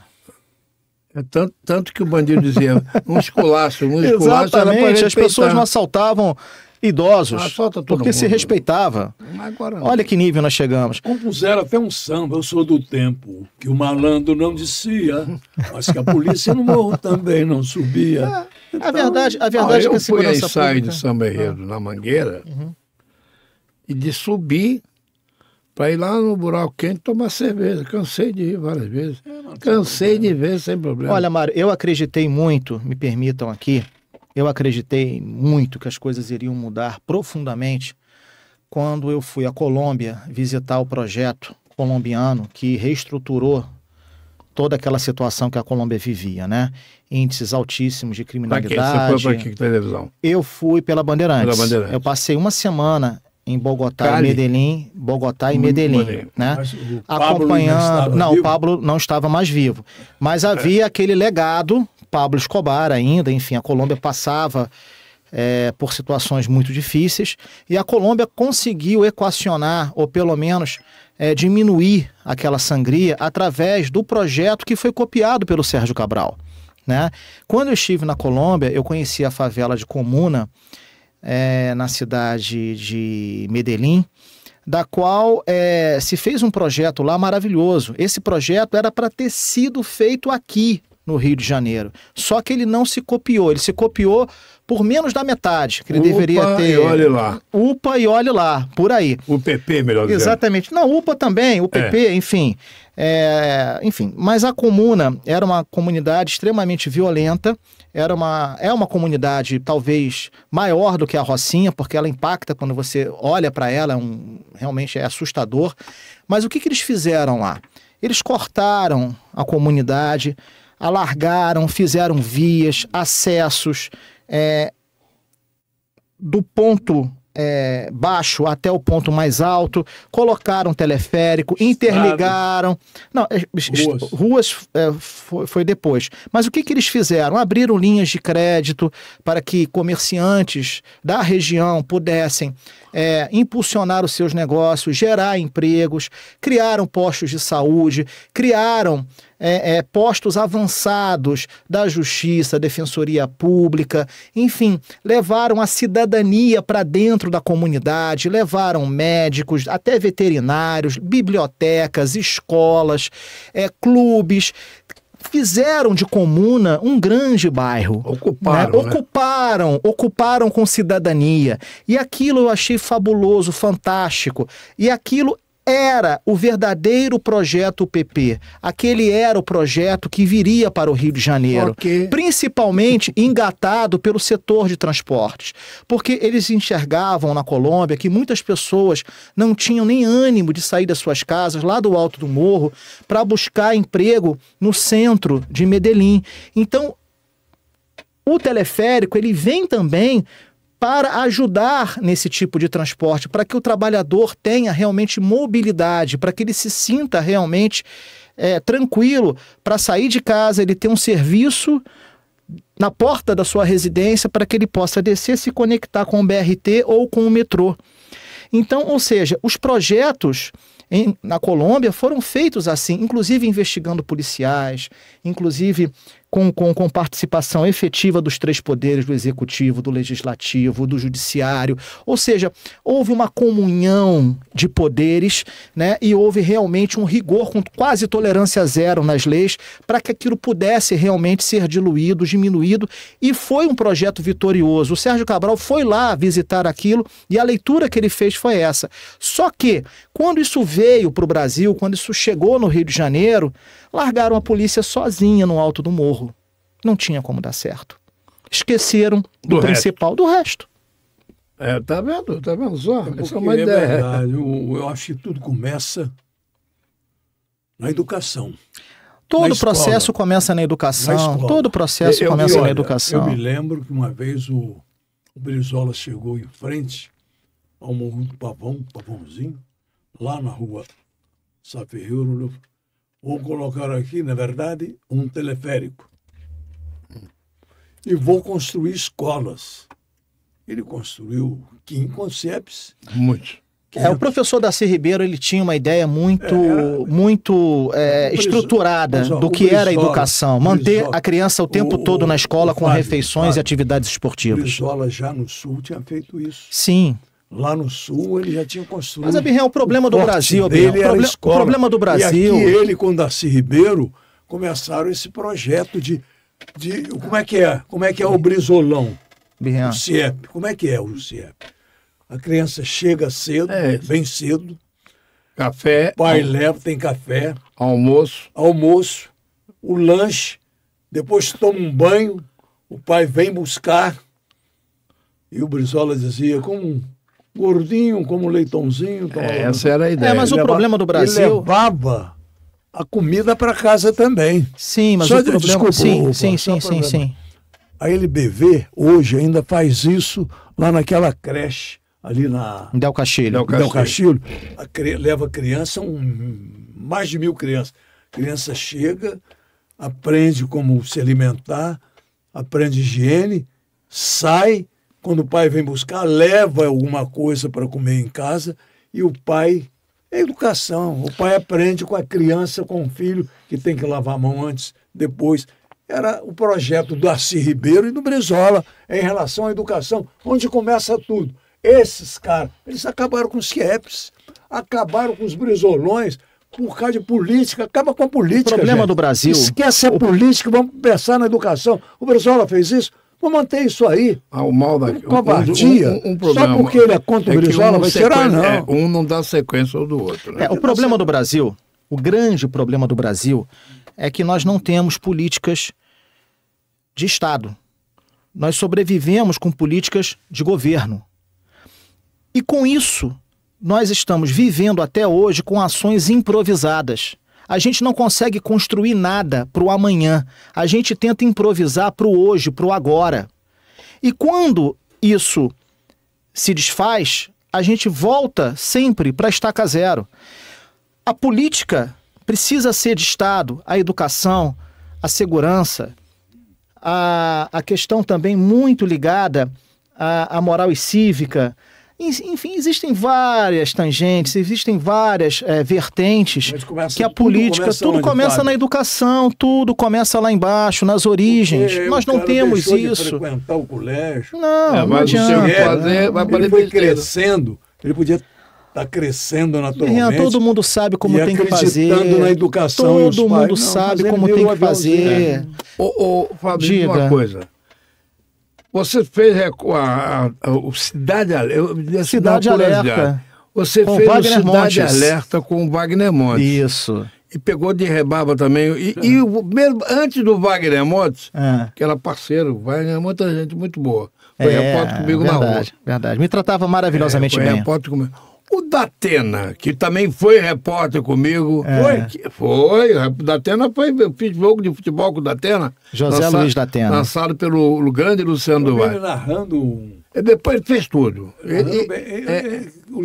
Tanto que o bandido dizia, um esculacho. Exatamente, as pessoas não assaltavam idosos, porque se respeitava. Agora não. Olha que nível nós chegamos. Compuseram até um samba, eu sou do tempo, que o malandro não descia, mas que a polícia no morro também não subia. A verdade é que a segurança pública... Eu fui a ensaio pública... de samba enredo na Mangueira, e de subir para ir lá no buraco quente tomar cerveja. Cansei de ir várias vezes. Cansei de ver sem problema. Olha, Mário, eu acreditei muito, me permitam aqui, eu acreditei muito que as coisas iriam mudar profundamente quando eu fui à Colômbia visitar o projeto colombiano que reestruturou toda aquela situação que a Colômbia vivia, né? Índices altíssimos de criminalidade. Você foi para que televisão? Eu fui pela Bandeirantes. Eu passei uma semana em Bogotá e Medellín, né? Acompanhando. Não, o Pablo não estava mais vivo. Mas havia aquele legado, Pablo Escobar ainda, enfim, a Colômbia passava por situações muito difíceis e a Colômbia conseguiu equacionar, ou pelo menos diminuir aquela sangria através do projeto que foi copiado pelo Sérgio Cabral, né? Quando eu estive na Colômbia, eu conheci a favela de Comuna, na cidade de Medellín, da qual se fez um projeto lá maravilhoso. Esse projeto era para ter sido feito aqui no Rio de Janeiro, só que ele não se copiou, ele se copiou por menos da metade, que ele deveria ter. Olhe lá. UPA e olhe lá, por aí. O PP, melhor dizendo. Exatamente. Não, UPA também, o PP, enfim. Enfim, mas a Comuna era uma comunidade extremamente violenta, é uma comunidade talvez maior do que a Rocinha, porque ela impacta quando você olha para ela, realmente é assustador. Mas o que eles fizeram lá? Eles cortaram a comunidade, alargaram, fizeram vias, acessos, do ponto baixo até o ponto mais alto, colocaram teleférico, interligaram. Não, ruas foi depois. Mas o que eles fizeram? Abriram linhas de crédito para que comerciantes da região pudessem impulsionar os seus negócios, gerar empregos, criaram postos de saúde, criaram postos avançados da Justiça, Defensoria Pública, enfim, levaram a cidadania para dentro da comunidade, levaram médicos, até veterinários, bibliotecas, escolas, clubes, fizeram de Comuna um grande bairro. Ocuparam com cidadania. E aquilo eu achei fabuloso, fantástico. E aquilo era o verdadeiro projeto PP. Aquele era o projeto que viria para o Rio de Janeiro, principalmente engatado pelo setor de transportes, porque eles enxergavam na Colômbia que muitas pessoas não tinham nem ânimo de sair das suas casas lá do alto do morro para buscar emprego no centro de Medellín. Então, o teleférico ele vem também para ajudar nesse tipo de transporte, para que o trabalhador tenha realmente mobilidade, para que ele se sinta realmente tranquilo para sair de casa, ele ter um serviço na porta da sua residência para que ele possa descer, se conectar com o BRT ou com o metrô. Então, ou seja, os projetos na Colômbia foram feitos assim, inclusive investigando policiais, inclusive com participação efetiva dos 3 poderes, do executivo, do legislativo, do judiciário. Ou seja, houve uma comunhão de poderes, né, e houve realmente um rigor com quase tolerância zero nas leis para que aquilo pudesse realmente ser diluído, diminuído, e foi um projeto vitorioso. O Sérgio Cabral foi lá visitar aquilo e a leitura que ele fez foi essa. Só que, quando isso veio para o Brasil, quando isso chegou no Rio de Janeiro, largaram a polícia sozinha no alto do morro. Não tinha como dar certo. Esqueceram do principal, do resto. Tá vendo só? Essa é uma ideia. Verdade. Eu acho que tudo começa na educação. Todo processo começa na educação. Todo processo começa na educação. Eu me lembro que uma vez o Brizola chegou em frente ao Morro do Pavãozinho, lá na rua Sá Ferreira. Vou colocar aqui, na verdade, um teleférico. E vou construir escolas. Ele construiu 15 concepts. Muitos. O professor Darcy Ribeiro, ele tinha uma ideia muito estruturada do que era a educação. Manter a criança o tempo todo na escola com refeições e atividades esportivas. O Brizola já no Sul tinha feito isso. Sim. Lá no Sul ele já tinha construído. Mas, Abirrel, o problema do Brasil, o problema do Brasil... E aqui ele com o Darcy Ribeiro começaram esse projeto de como é que é o Brizolão? O CIEP. Como é que é o CIEP? A criança chega cedo, bem cedo. Café. O pai leva, tem café. Almoço. O lanche. Depois toma um banho. O pai vem buscar. E o Brizola dizia, como gordinho, como leitãozinho. Essa era a ideia. Mas o problema do Brasil... Ele levava a comida para casa também. Sim, mas o problema... Sim. A LBV hoje ainda faz isso lá naquela creche, ali na... Del Castilho. Leva criança, mais de 1000 crianças. A criança chega, aprende como se alimentar, aprende higiene, sai, quando o pai vem buscar, leva alguma coisa para comer em casa e o pai... É educação. O pai aprende com a criança, com o filho, que tem que lavar a mão antes, depois. Era o projeto do Darcy Ribeiro e do Brizola em relação à educação, onde começa tudo. Esses caras, eles acabaram com os CIEPs, acabaram com os brizolões, por causa de política, acaba com a política. O problema do Brasil... Esquece a política, vamos pensar na educação. O Brizola fez isso, vamos manter isso aí. O mal da covardia. Só porque ele é contra o Brizola, vai tirar, não. Um não dá sequência ao do outro. Né? O problema do Brasil, o grande problema do Brasil, é que nós não temos políticas de Estado. Nós sobrevivemos com políticas de governo. E com isso, nós estamos vivendo até hoje com ações improvisadas. A gente não consegue construir nada para o amanhã. A gente tenta improvisar para o hoje, para o agora. E quando isso se desfaz, a gente volta sempre para a estaca zero. A política precisa ser de Estado, a educação, a segurança, a questão também muito ligada à moral e cívica. Enfim, existem várias tangentes, existem várias vertentes que a política... Tudo começa na educação, tudo começa lá embaixo, nas origens. Nós não temos isso. De frequentar o colégio. Não adianta. Ele foi crescendo, ele podia estar crescendo naturalmente. Todo mundo sabe como tem que fazer. Acreditando na educação. Todo mundo sabe como tem que fazer. Fábio, diga uma coisa. Você fez o Cidade Alerta. Cidade Alerta. Você fez o Cidade Alerta com o Wagner Montes. Isso. E pegou de rebaba também. E mesmo antes do Wagner Montes, que era parceiro, o Wagner Montes é gente muito boa. Foi repórter comigo na rua. Verdade. Me tratava maravilhosamente bem. Foi repórter comigo. O Datena, que também foi repórter comigo. Foi. O Datena foi. Eu fiz jogo de futebol com o Datena. José Luiz Datena. Lançado pelo grande Luciano do Vale. Ele narrando. Depois ele fez tudo.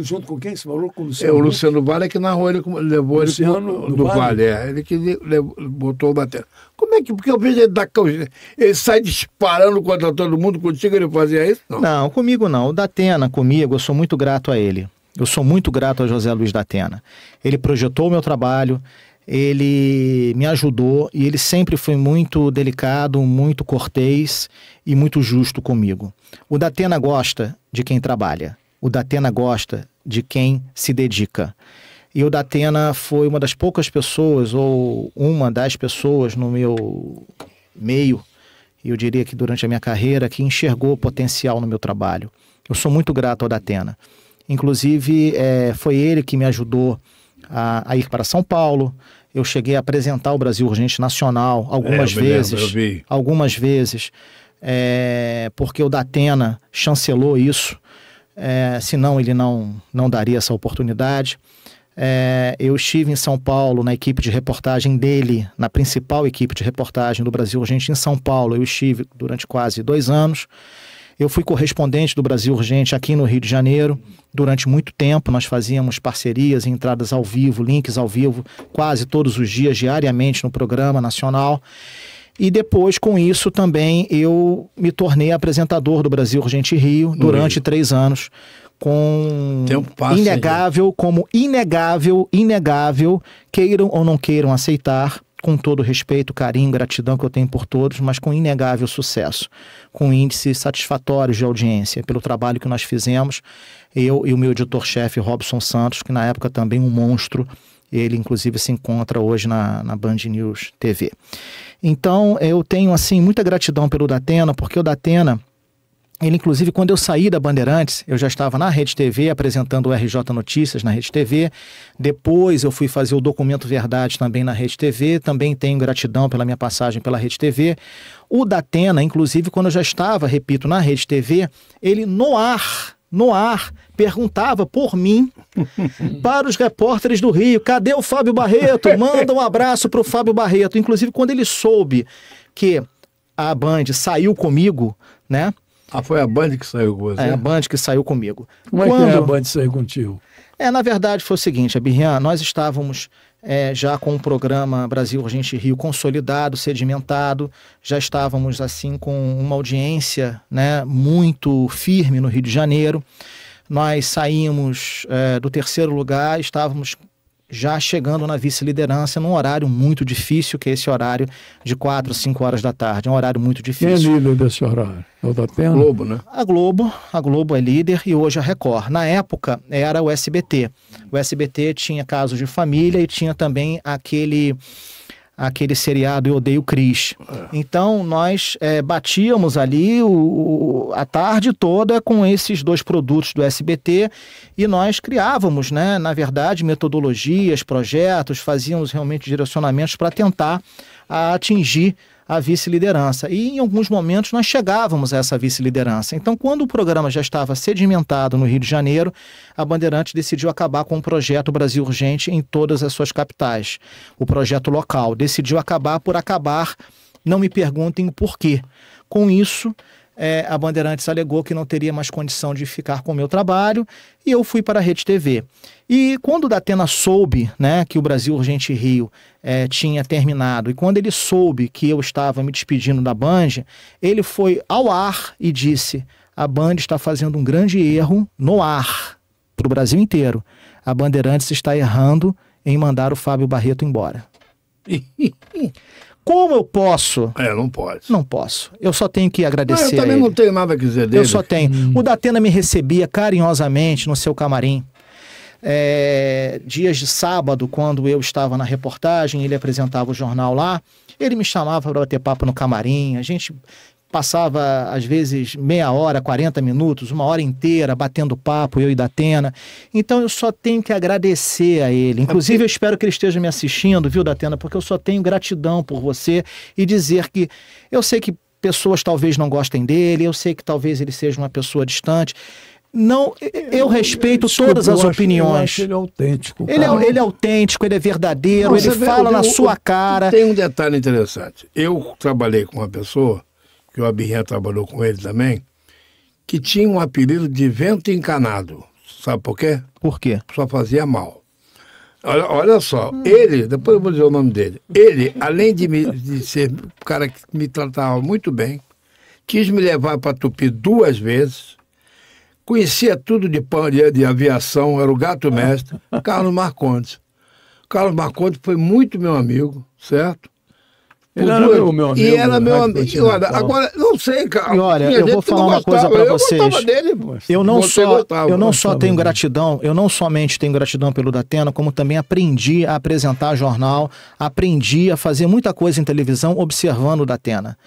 Junto com quem você falou? Com o Luciano? O Luciano do Vale é que narrou, ele levou Luciano ele do Vale. Ele que botou o Datena. Como é que. Porque eu vejo ele sai disparando contra todo mundo, contigo ele fazia isso? Não, comigo não. O Datena, comigo, eu sou muito grato a ele. Eu sou muito grato a José Luiz Datena. Ele projetou o meu trabalho, ele me ajudou e ele sempre foi muito delicado, muito cortês e muito justo comigo. O Datena gosta de quem trabalha, o Datena gosta de quem se dedica. E o Datena foi uma das poucas pessoas, ou uma das pessoas no meu meio, eu diria que durante a minha carreira, que enxergou potencial no meu trabalho. Eu sou muito grato ao Datena. Inclusive, foi ele que me ajudou a ir para São Paulo. Eu cheguei a apresentar o Brasil Urgente Nacional algumas vezes, porque o Datena chancelou isso, senão ele não daria essa oportunidade. Eu estive em São Paulo na equipe de reportagem dele, na principal equipe de reportagem do Brasil Urgente em São Paulo. Eu estive durante quase 2 anos. Eu fui correspondente do Brasil Urgente aqui no Rio de Janeiro durante muito tempo. Nós fazíamos parcerias, entradas ao vivo, links ao vivo, quase todos os dias, diariamente no programa nacional. E depois, com isso, também eu me tornei apresentador do Brasil Urgente Rio durante 3 anos, com inegável, queiram ou não queiram aceitar, com todo o respeito, carinho, gratidão que eu tenho por todos, mas com inegável sucesso, com índices satisfatórios de audiência, pelo trabalho que nós fizemos, eu e o meu editor-chefe, Robson Santos, que na época também um monstro, ele inclusive se encontra hoje na Band News TV. Então eu tenho assim muita gratidão pelo Datena, porque o Datena, ele inclusive quando eu saí da Bandeirantes, eu já estava na Rede TV apresentando o RJ Notícias na Rede TV, depois eu fui fazer o Documento Verdade também na Rede TV, também tenho gratidão pela minha passagem pela Rede TV. O Datena, inclusive quando eu já estava, repito, na Rede TV, ele no ar, perguntava por mim para os repórteres do Rio: cadê o Fábio Barreto? Manda um abraço para o Fábio Barreto. Inclusive quando ele soube que a Band saiu comigo, né? Foi a Band que saiu com você? A Band que saiu comigo. Como é que a Band saiu contigo? Na verdade foi o seguinte, Abirrian, nós estávamos já com o programa Brasil Urgente Rio consolidado, sedimentado, já estávamos assim com uma audiência, né, muito firme no Rio de Janeiro. Nós saímos do 3º lugar, estávamos já chegando na vice-liderança num horário muito difícil, que é esse horário de 4, 5 horas da tarde. É um horário muito difícil. Quem é líder desse horário? É o Datena? Globo, né? A Globo é líder e hoje a Record. Na época era o SBT. O SBT tinha Casos de Família e tinha também aquele seriado Eu Odeio Cris. Então nós batíamos ali a tarde toda com esses 2 produtos do SBT e nós criávamos, né, na verdade, metodologias, projetos, fazíamos realmente direcionamentos para tentar atingir a vice-liderança. E em alguns momentos nós chegávamos a essa vice-liderança. Então, quando o programa já estava sedimentado no Rio de Janeiro, a Bandeirantes decidiu acabar com o projeto Brasil Urgente em todas as suas capitais. O projeto local decidiu acabar por acabar, não me perguntem o porquê. Com isso, a Bandeirantes alegou que não teria mais condição de ficar com o meu trabalho e eu fui para a Rede TV. E quando o Datena soube, né, que o Brasil Urgente Rio tinha terminado e quando ele soube que eu estava me despedindo da Band, ele foi ao ar e disse: a Band está fazendo um grande erro no ar para o Brasil inteiro. A Bandeirantes está errando em mandar o Fábio Barreto embora. Como eu posso? Não pode. Não posso. Eu só tenho que agradecer. Eu também não tenho nada a dizer dele. Eu só tenho. O Datena me recebia carinhosamente no seu camarim. Dias de sábado, quando eu estava na reportagem, ele apresentava o jornal lá, ele me chamava para bater papo no camarim, a gente passava às vezes meia hora, 40 minutos, 1 hora inteira batendo papo, eu e Datena. Então eu só tenho que agradecer a ele. Inclusive eu espero que ele esteja me assistindo, viu, Datena, porque eu só tenho gratidão por você e dizer que eu sei que pessoas talvez não gostem dele, eu sei que talvez ele seja uma pessoa distante. Não, eu respeito todas as opiniões. Eu acho ele autêntico. Ele é autêntico, ele é verdadeiro, ele fala na sua cara. Tem um detalhe interessante. Eu trabalhei com uma pessoa, que o Abirrian trabalhou com ele também, que tinha um apelido de vento encanado. Sabe por quê? Por quê? Só fazia mal. Olha só, ele, depois eu vou dizer o nome dele, ele, além de ser um cara que me tratava muito bem, quis me levar para Tupi 2 vezes, conhecia tudo de aviação, era o gato mestre, Carlos Marcondes. Carlos Marcondes foi muito meu amigo, certo? Ele era meu amigo. E era meu amigo. Agora, não sei, cara. E olha, eu vou falar uma coisa para vocês. Eu não só tenho gratidão, eu não somente tenho gratidão pelo Datena, como também aprendi a apresentar jornal, aprendi a fazer muita coisa em televisão observando o Datena.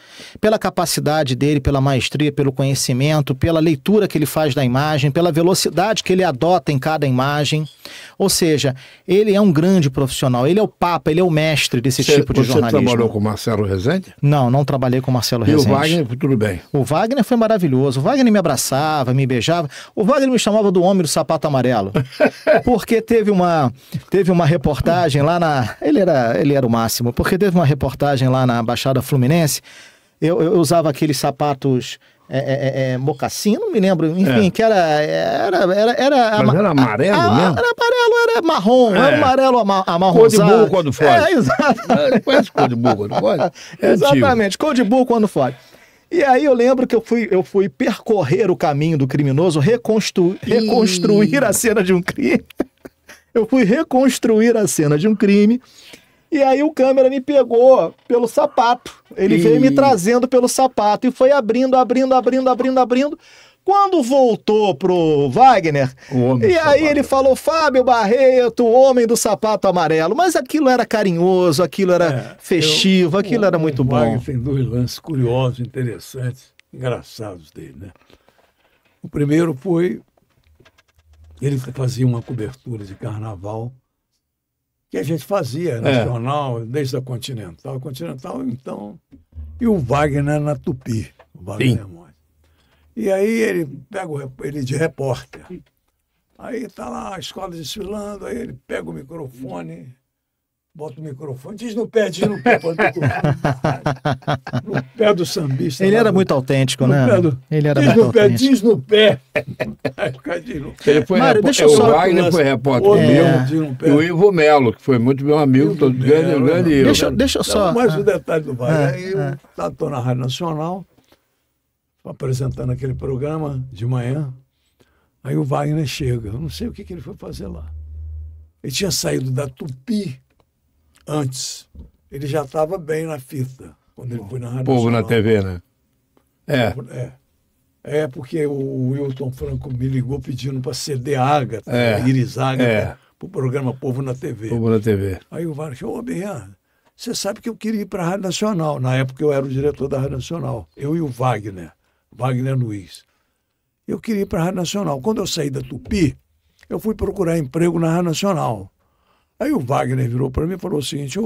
Pela capacidade dele, pela maestria, pelo conhecimento, pela leitura que ele faz da imagem, pela velocidade que ele adota em cada imagem. Ou seja, ele é um grande profissional, ele é o papa, ele é o mestre desse tipo de jornalismo. Você trabalhou com Marcelo Rezende? Não trabalhei com Marcelo Rezende. E o Wagner, tudo bem? O Wagner foi maravilhoso. O Wagner me abraçava, me beijava. O Wagner me chamava do homem do sapato amarelo. Porque teve uma reportagem lá na... Ele era o máximo. Porque teve uma reportagem lá na Baixada Fluminense. Eu usava aqueles sapatos... mocassim, não me lembro, enfim, que era... Mas era amarelo mesmo? Era amarelo, era marrom, era amarelo amarronzado. Cor de burro quando fode. Exato. Conhece cor de burro quando fode? Exatamente, cor de burro quando fode. E aí eu lembro que eu fui percorrer o caminho do criminoso, reconstruir a cena de um crime. Eu fui reconstruir a cena de um crime. E aí o câmera me pegou pelo sapato. Ele veio me trazendo pelo sapato e foi abrindo. Quando voltou pro Wagner, e aí ele falou, Fábio Barreto, o homem do sapato amarelo. Mas aquilo era carinhoso, aquilo era festivo, aquilo era muito bom. O Wagner tem dois lances curiosos, interessantes, engraçados dele, né? O primeiro foi, ele fazia uma cobertura de carnaval, que a gente fazia, nacional, desde a Continental, então, e o Wagner na Tupi, o Wagner Monte. E aí ele pega ele de repórter. Aí tá lá a escola desfilando, aí ele pega o microfone, bota o microfone, diz no pé, bota o microfone no pé do sambista. Ele era muito autêntico, né? Ele era muito autêntico. Diz no pé. Ele foi o Wagner foi repórter meu, e o Ivo Melo, que foi muito meu amigo, grande. Deixa eu só... Mais um detalhe do Wagner. Aí eu estou na Rádio Nacional, apresentando aquele programa de manhã, aí o Wagner chega, eu não sei o que ele foi fazer lá. Ele tinha saído da Tupi antes, ele já estava bem na fita, quando ele foi na Rádio Povo Nacional. Na TV, né? Porque o Wilton Franco me ligou pedindo para ceder a Ágata, Iris Ágata, para o programa Povo na TV. Povo na TV. Aí o Wagner falou, Birran, você sabe que eu queria ir para a Rádio Nacional, na época eu era o diretor da Rádio Nacional, eu e o Wagner Luiz. Eu queria ir para a Rádio Nacional. Quando eu saí da Tupi, eu fui procurar emprego na Rádio Nacional. Aí o Wagner virou para mim e falou o seguinte,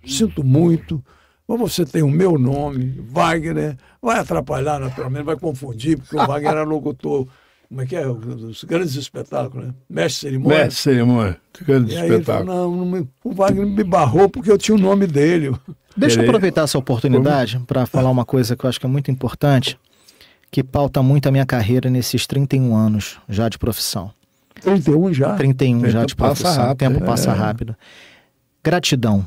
sinto muito, mas você tem o meu nome, Wagner, vai atrapalhar naturalmente, vai confundir, porque o Wagner era locutor, como é que é, dos grandes espetáculos, né? Mestre cerimônia. Mestre cerimônia, grandes espetáculos. O Wagner me barrou porque eu tinha o nome dele. Deixa eu aproveitar essa oportunidade para falar uma coisa que eu acho que é muito importante, que pauta muito a minha carreira nesses 31 anos já de profissão. 31 já? 31 já de profissão. O tempo passa rápido. Gratidão.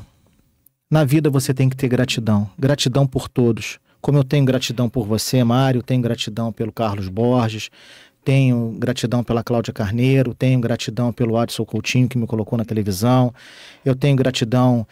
Na vida você tem que ter gratidão. Gratidão por todos. Como eu tenho gratidão por você, Mário, tenho gratidão pelo Carlos Borges, tenho gratidão pela Cláudia Carneiro, tenho gratidão pelo Adson Coutinho, que me colocou na televisão, eu tenho gratidão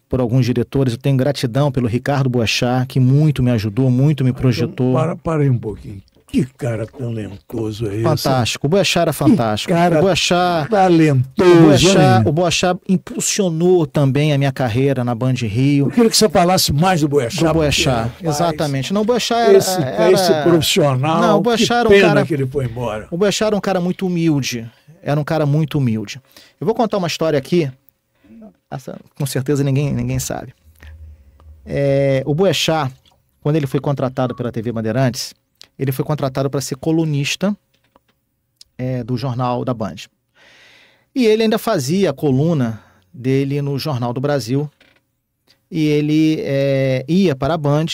por alguns diretores, eu tenho gratidão pelo Ricardo Boechat, que muito me ajudou, muito me projetou. Então, para aí um pouquinho. Que cara talentoso é esse? Fantástico. O Boechat era fantástico. Que cara o Boechat, talentoso. O Boechat impulsionou também a minha carreira na Band Rio. Eu queria que você falasse mais do Boechat. Do Boechat, exatamente. Não, o Boechat esse profissional. Não, o Boechat era um cara que ele foi embora. O Boechat era um cara muito humilde. Eu vou contar uma história aqui. Essa, com certeza ninguém sabe. O Boechat, quando ele foi contratado pela TV Bandeirantes, ele foi contratado para ser colunista do jornal da Band. E ele ainda fazia a coluna dele no Jornal do Brasil. E ele ia para a Band,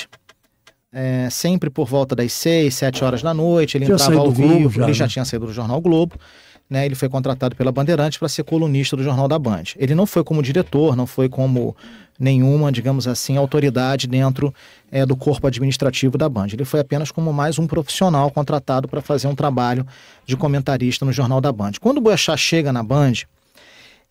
sempre por volta das 6, 7 horas da noite. Ele entrava ao vivo, ele já tinha saído do Jornal Globo. Né, ele foi contratado pela Bandeirantes para ser colunista do Jornal da Band. Ele não foi como diretor, não foi como nenhuma, digamos assim, autoridade dentro do corpo administrativo da Band. Ele foi apenas como mais um profissional contratado para fazer um trabalho de comentarista no Jornal da Band. Quando o Boechat chega na Band,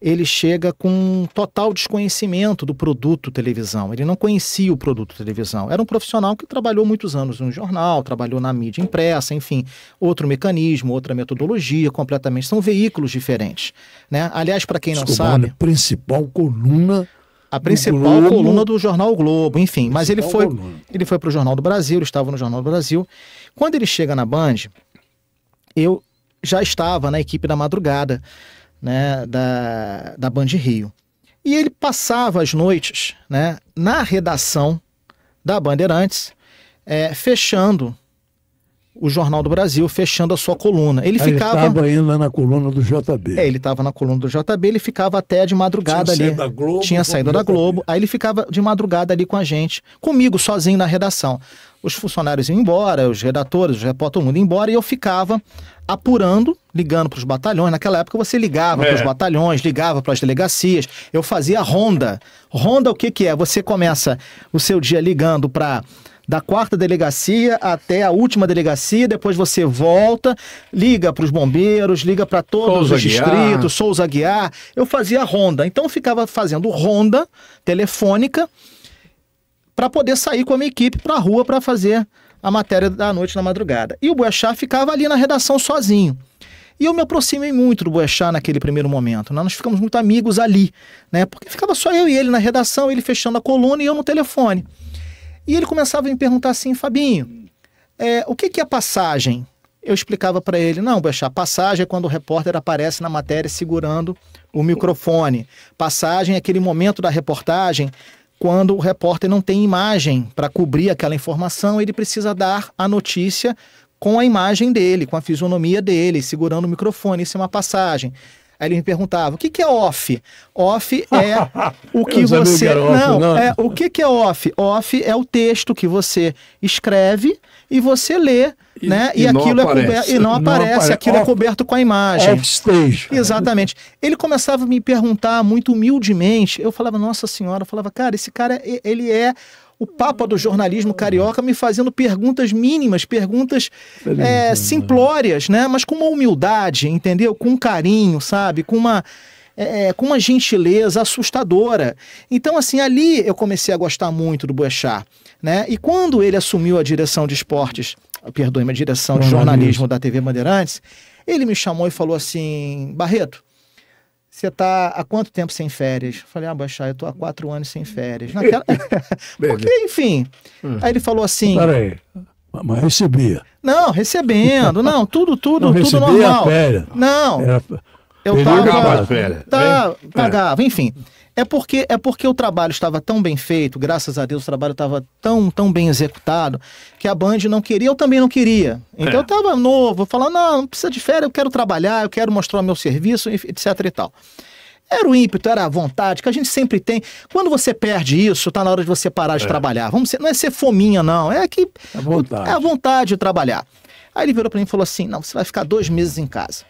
ele chega com um total desconhecimento do produto televisão. Ele não conhecia o produto televisão. Era um profissional que trabalhou muitos anos no jornal, trabalhou na mídia impressa, enfim, outro mecanismo, outra metodologia, completamente. São veículos diferentes, né? Aliás, para quem não sabe... A principal coluna do Jornal o Globo, enfim. Mas ele foi para o Jornal do Brasil, ele estava no Jornal do Brasil. Quando ele chega na Band, eu já estava na equipe da madrugada, né, da Band Rio. E ele passava as noites, né, na redação da Bandeirantes, fechando o Jornal do Brasil, fechando a sua coluna. Ele estava ainda na coluna do JB. Ele estava na coluna do JB, ele ficava até de madrugada ali. Tinha saído da Globo, aí ele ficava de madrugada ali com a gente, comigo, sozinho na redação. Os funcionários iam embora, os redatores, os repórteres, todo mundo ia embora, e eu ficava apurando, ligando para os batalhões. Naquela época você ligava para os batalhões, ligava para as delegacias, eu fazia ronda. Ronda o que é? Você começa o seu dia ligando para... da 4ª delegacia até a última delegacia, depois você volta, liga para os bombeiros, liga para todos os distritos, Souza Aguiar. Eu fazia ronda, então eu ficava fazendo ronda telefônica para poder sair com a minha equipe para a rua para fazer a matéria da noite na madrugada. E o Boechat ficava ali na redação sozinho. E eu me aproximei muito do Boechat naquele primeiro momento. Nós ficamos muito amigos ali, né? Porque ficava só eu e ele na redação, ele fechando a coluna e eu no telefone. E ele começava a me perguntar assim, Fabinho, o que é passagem? Eu explicava para ele, não, Boechat, passagem é quando o repórter aparece na matéria segurando o microfone. Passagem é aquele momento da reportagem quando o repórter não tem imagem para cobrir aquela informação, ele precisa dar a notícia com a imagem dele, com a fisionomia dele, segurando o microfone. Isso é uma passagem. Aí ele me perguntava, o que é off? Off é o que você... o que é off? Off é o texto que você escreve e você lê, né? E aquilo não aparece, aquilo é coberto com a imagem. Offstage. Exatamente. Ele começava a me perguntar muito humildemente. Eu falava, nossa senhora, eu falava, cara, esse cara, ele é o papa do jornalismo carioca, me fazendo perguntas mínimas, perguntas simplórias, né? Mas com uma humildade, entendeu? Com um carinho, sabe? Com uma gentileza assustadora. Então, assim, ali eu comecei a gostar muito do Boechat, né? E quando ele assumiu a direção de esportes, a direção de jornalismo da TV Bandeirantes, ele me chamou e falou assim, Barreto, você está há quanto tempo sem férias? Eu falei, Boechat, eu estou há 4 anos sem férias. Porque, enfim. Aí ele falou assim... Peraí, mas recebia. Não, recebendo. Não, tudo recebia normal. Férias. Não. Eu pagava férias. Pagava, enfim. É porque o trabalho estava tão bem feito, graças a Deus o trabalho estava tão bem executado, que a Band não queria, eu também não queria. Então eu estava novo, falando, não precisa de férias, eu quero trabalhar, eu quero mostrar o meu serviço, etc e tal. Era o ímpeto, era a vontade, que a gente sempre tem. Quando você perde isso, está na hora de você parar de trabalhar. Não é ser fominha, não, é a vontade de trabalhar. Aí ele virou para mim e falou assim, não, você vai ficar 2 meses em casa.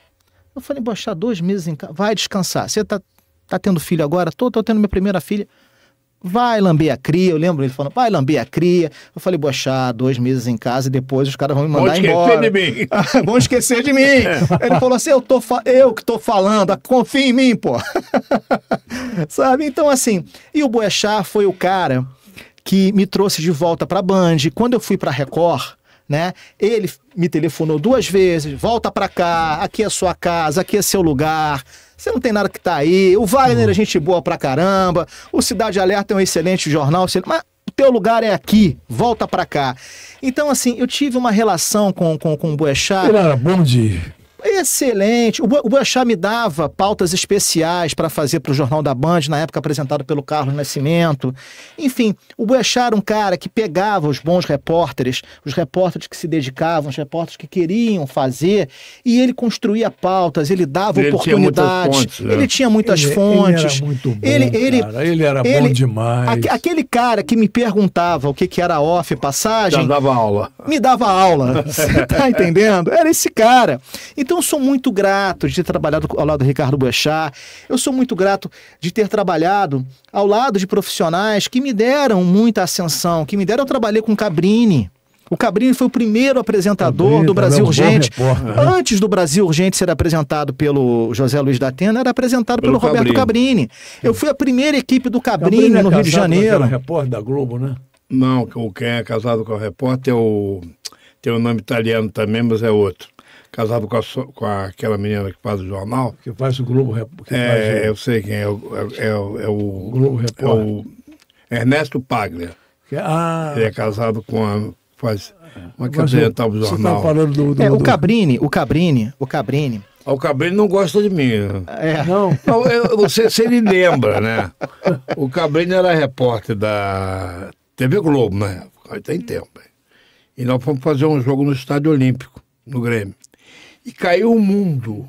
Eu falei, Boechat, 2 meses em casa, vai descansar, você tá tendo filho agora? Tô tendo minha primeira filha. Vai lamber a cria. Eu lembro ele falando, vai lamber a cria. Eu falei, Boechat, 2 meses em casa e depois os caras vão me mandar embora. Vão esquecer de mim. Vão esquecer de mim. Ele falou assim, eu que tô falando, confia em mim, pô. Sabe? Então, assim, e o Boechat foi o cara que me trouxe de volta pra Band. Quando eu fui pra Record, né, ele me telefonou 2 vezes, volta pra cá, aqui é a sua casa, aqui é seu lugar. Você não tem nada que tá aí. O Wagner é gente boa pra caramba. O Cidade Alerta é um excelente jornal. Mas o teu lugar é aqui. Volta pra cá. Então, assim, eu tive uma relação com o Boechat. Ele era bom de... Excelente. O Boechat me dava pautas especiais para fazer para o Jornal da Band, na época apresentado pelo Carlos Nascimento. Enfim, o Boechat era um cara que pegava os bons repórteres, os repórteres que se dedicavam, os repórteres que queriam fazer, e ele construía pautas, ele dava oportunidades. Ele tinha muitas fontes. Ele era muito bom, cara. Ele era bom demais. Aquele cara que me perguntava o que era off, passagem... Já dava aula. Me dava aula. Você tá entendendo? Era esse cara. Então, eu sou muito grato de ter trabalhado ao lado do Ricardo Boechat. Eu sou muito grato de ter trabalhado ao lado de profissionais que me deram muita ascensão, que me deram... Eu trabalhei com Cabrini. O Cabrini foi o primeiro apresentador do Brasil Urgente. Antes do Brasil Urgente ser apresentado pelo José Luiz da Atena, era apresentado pelo Roberto Cabrini. Eu fui a primeira equipe do Cabrini no Rio de Janeiro. Repórter da Globo, né? Não, quem é casado com o repórter tem um nome italiano também, mas é outro. Casado com aquela menina que faz o jornal. Que faz o Globo Repórter. Eu sei quem é. O Globo Repórter. É o Ernesto Paglia. Ele é casado com faz uma que apresentava o jornal. Você está falando do... O Cabrini. O Cabrini não gosta de mim. Não. Eu não sei se ele lembra, né? O Cabrini era repórter da TV Globo, né? Tem tempo. E nós fomos fazer um jogo no Estádio Olímpico, no Grêmio. E caiu o mundo.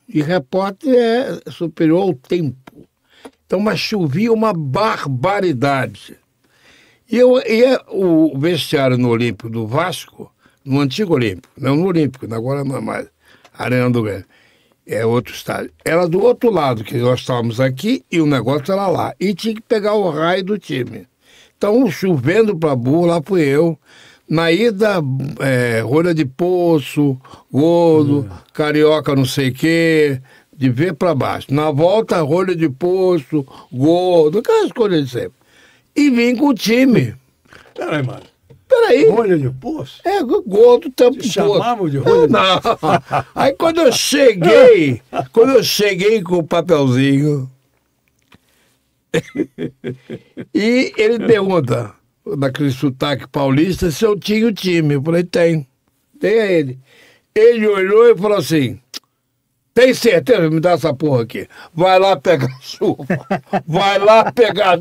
E repórter é superior ao tempo. Então, mas chovia uma barbaridade. E o vestiário no Olímpico do Vasco, no antigo Olímpico, não no Olímpico, agora não é mais, Arena do Grêmio, é outro estádio. Era do outro lado, que nós estávamos aqui e o negócio era lá. E tinha que pegar o raio do time. Então, chovendo para burro, lá fui eu. Na ida, rolha de poço, gordo, carioca não sei o quê, de ver para baixo. Na volta, rolha de poço, gordo, aquelas coisas de sempre. E vim com o time. Peraí, mano. Peraí. Rolha de poço? Gordo, tampo poço. Chamavam de rolha de poço? Não. Aí quando eu cheguei com o papelzinho, e ele pergunta, naquele sotaque paulista, se eu tinha o time. Eu falei, tem a ele. Ele olhou e falou assim, tem certeza? Me dá essa porra aqui. Vai lá pegar a chuva. Vai lá pegar.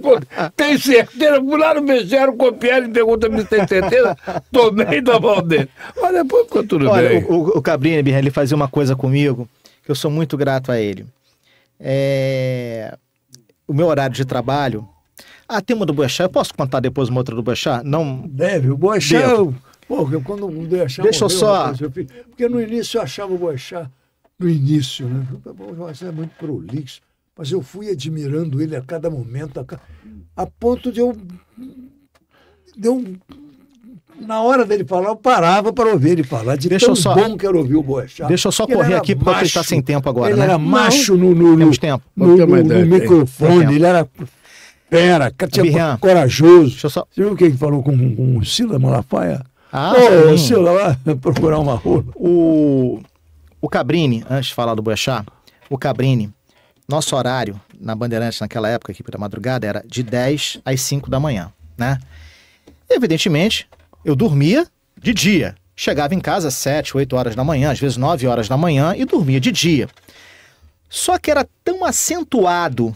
Tem certeza? Fui lá no vestiário, copiar e pergunta se tem certeza. Tomei da mão dele. Mas depois ficou tudo bem. O Cabrini, ele fazia uma coisa comigo, que eu sou muito grato a ele. O meu horário de trabalho... tema do Boechat, eu posso contar depois uma outra do Boechat? Não... Deve, o Boechat... Quando o Boechat Deixa eu só... Porque no início eu achava o Boechat... No início, né? Você é muito prolixo, mas eu fui admirando ele a cada momento, a ponto de eu na hora dele falar, eu parava para ouvir ele falar, de bom que era ouvir o Boechat. Deixa eu só correr aqui, porque ele está sem tempo agora, ele né? era macho no microfone, ele era tinha corajoso. Deixa eu só... Você viu quem falou com o Sila Malafaia? Sila, vai procurar uma rola. O Cabrini, antes de falar do Boechat, o Cabrini, nosso horário na Bandeirantes naquela época, equipe da madrugada, era de 10 às 5 da manhã, né? Evidentemente, eu dormia de dia. Chegava em casa às 7, 8 horas da manhã, às vezes 9 horas da manhã, e dormia de dia. Só que era tão acentuado,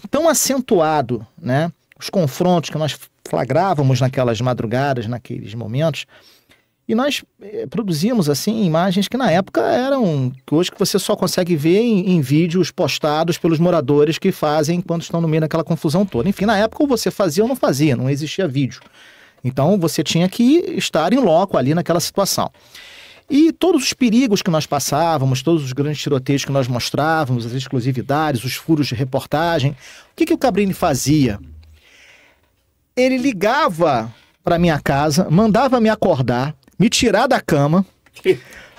né? Os confrontos que nós flagrávamos naquelas madrugadas, naqueles momentos... E nós produzimos, assim, imagens que na época eram... Hoje que você só consegue ver em vídeos postados pelos moradores que fazem enquanto estão no meio daquela confusão toda. Enfim, na época ou você fazia ou não fazia, não existia vídeo. Então você tinha que estar em loco ali naquela situação. E todos os perigos que nós passávamos, todos os grandes tiroteios que nós mostrávamos, as exclusividades, os furos de reportagem. O que o Cabrini fazia? Ele ligava para minha casa, mandava me acordar, me tirar da cama,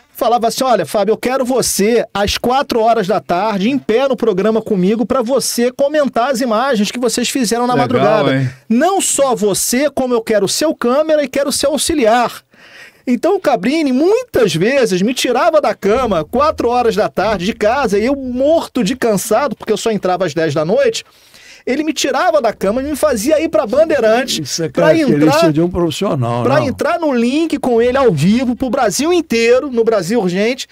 falava assim, olha, Fábio, eu quero você às 4 horas da tarde, em pé no programa comigo, para você comentar as imagens que vocês fizeram na madrugada. Hein? Não só você, como eu quero o seu câmera e quero o seu auxiliar. Então o Cabrini muitas vezes me tirava da cama 4 horas da tarde de casa, e eu morto de cansado, porque eu só entrava às 10 da noite, ele me tirava da cama e me fazia ir para Bandeirantes para entrar de um profissional, para entrar no link com ele ao vivo para o Brasil inteiro, no Brasil Urgente,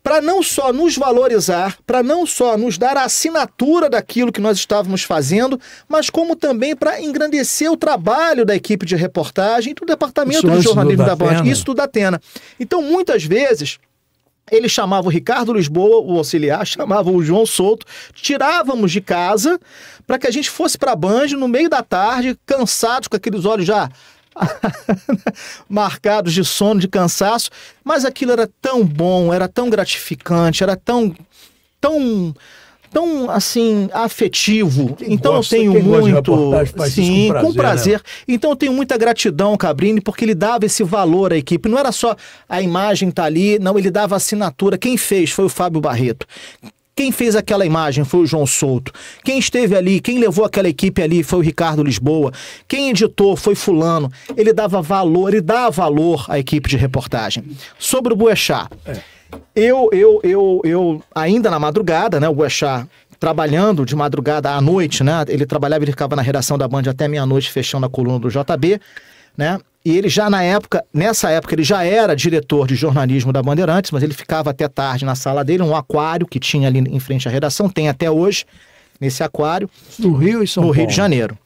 para não só nos valorizar, para não só nos dar a assinatura daquilo que nós estávamos fazendo, mas como também para engrandecer o trabalho da equipe de reportagem e do departamento de jornalismo da Band, isso tudo da Atena. Então, muitas vezes, ele chamava o Ricardo Lisboa, o auxiliar, chamava o João Souto, tirávamos de casa para que a gente fosse para a Band no meio da tarde, cansados, com aqueles olhos já marcados de sono, de cansaço, mas aquilo era tão bom, era tão gratificante, era tão tão, assim, afetivo. Quem então gosta, eu tenho muito... faz sim, isso com prazer. Né? Então eu tenho muita gratidão, Cabrini, porque ele dava esse valor à equipe. Não era só a imagem tá ali, não, ele dava assinatura. Quem fez foi o Fábio Barreto. Quem fez aquela imagem foi o João Souto. Quem esteve ali, quem levou aquela equipe ali foi o Ricardo Lisboa. Quem editou foi fulano. Ele dava valor, ele dá valor à equipe de reportagem. Sobre o Boechat. Eu ainda na madrugada, né, o Boechat trabalhando de madrugada à noite, né, ele ficava na redação da Band até meia-noite, fechando a coluna do JB, né, e ele já nessa época ele já era diretor de jornalismo da Bandeirantes, mas ele ficava até tarde na sala dele, um aquário que tinha ali em frente à redação, tem até hoje, nesse aquário. No Rio e São Paulo. No Rio de Janeiro.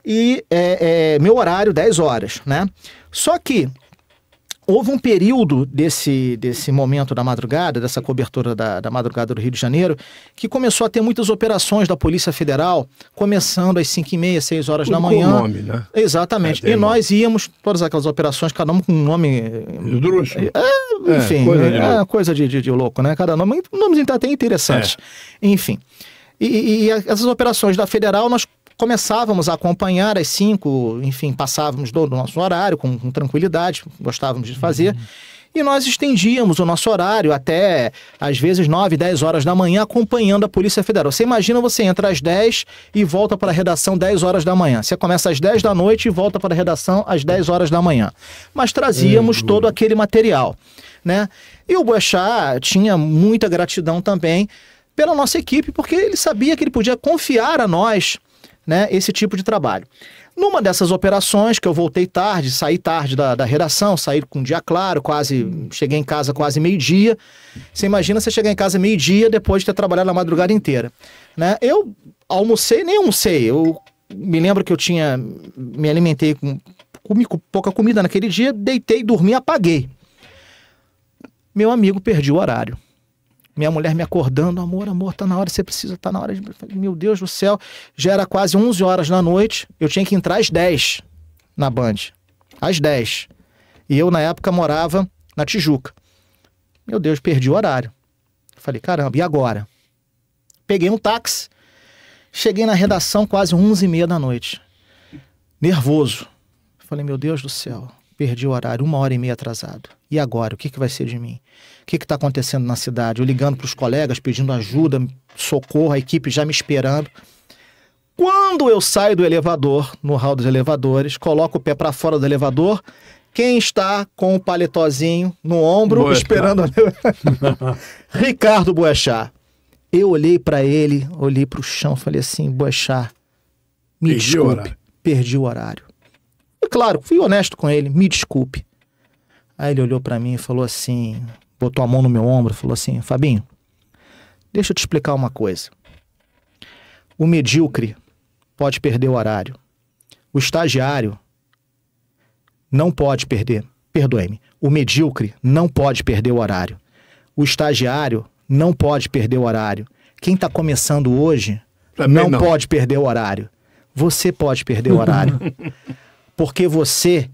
E meu horário, 10 horas, né? Só que houve um período desse momento da madrugada, dessa cobertura da madrugada do Rio de Janeiro, que começou a ter muitas operações da Polícia Federal, começando às 5h30, 6 horas da manhã. Com nome, né? Exatamente. E nós íamos, todas aquelas operações, cada um com um nome... Enfim, coisa de louco, né? Cada nome, nomes até interessantes. Enfim. E essas operações da Federal, nós começávamos a acompanhar às 5, enfim, passávamos do nosso horário com tranquilidade, gostávamos de fazer. E nós estendíamos o nosso horário até, às vezes, 9, 10 horas da manhã, acompanhando a Polícia Federal. Você imagina, você entra às 10 e volta para a redação 10 horas da manhã. Você começa às 10 da noite e volta para a redação às 10 horas da manhã. Mas trazíamos todo aquele material, né? E o Boechat tinha muita gratidão também pela nossa equipe, porque ele sabia que ele podia confiar a nós, né, esse tipo de trabalho. Numa dessas operações, que eu voltei tarde, saí tarde da redação, saí com um dia claro, cheguei em casa quase meio-dia. Você imagina você chegar em casa meio-dia depois de ter trabalhado a madrugada inteira, né? Eu nem almocei, eu me lembro que me alimentei comi pouca comida naquele dia, deitei, dormi, apaguei. Meu amigo, perdi o horário. Minha mulher me acordando, amor, tá na hora, você precisa, tá na hora de... Meu Deus do céu, já era quase 11 horas da noite, eu tinha que entrar às 10 na Band, às 10. E eu, na época, morava na Tijuca. Meu Deus, perdi o horário. Falei, caramba, e agora? Peguei um táxi, cheguei na redação quase 11h30 da noite. Nervoso. Falei, meu Deus do céu, perdi o horário, 1h30 atrasado. E agora, o que vai ser de mim? O que está acontecendo na cidade? Eu ligando para os colegas, pedindo ajuda, socorro, a equipe já me esperando. Quando eu saio do elevador, no hall dos elevadores, coloco o pé para fora do elevador, quem está com o paletózinho no ombro, Boechat, esperando... Ricardo Boechat. Eu olhei para ele, olhei para o chão, falei assim, Boechat, me desculpe, perdi o horário. E claro, fui honesto com ele, me desculpe. Aí ele olhou para mim e falou assim, botou a mão no meu ombro e falou assim, Fabinho, deixa eu te explicar uma coisa. O medíocre pode perder o horário. O estagiário não pode perder. Perdoe-me. O medíocre não pode perder o horário. O estagiário não pode perder o horário. Quem está começando hoje não pode perder o horário. Você pode perder o horário. Porque você...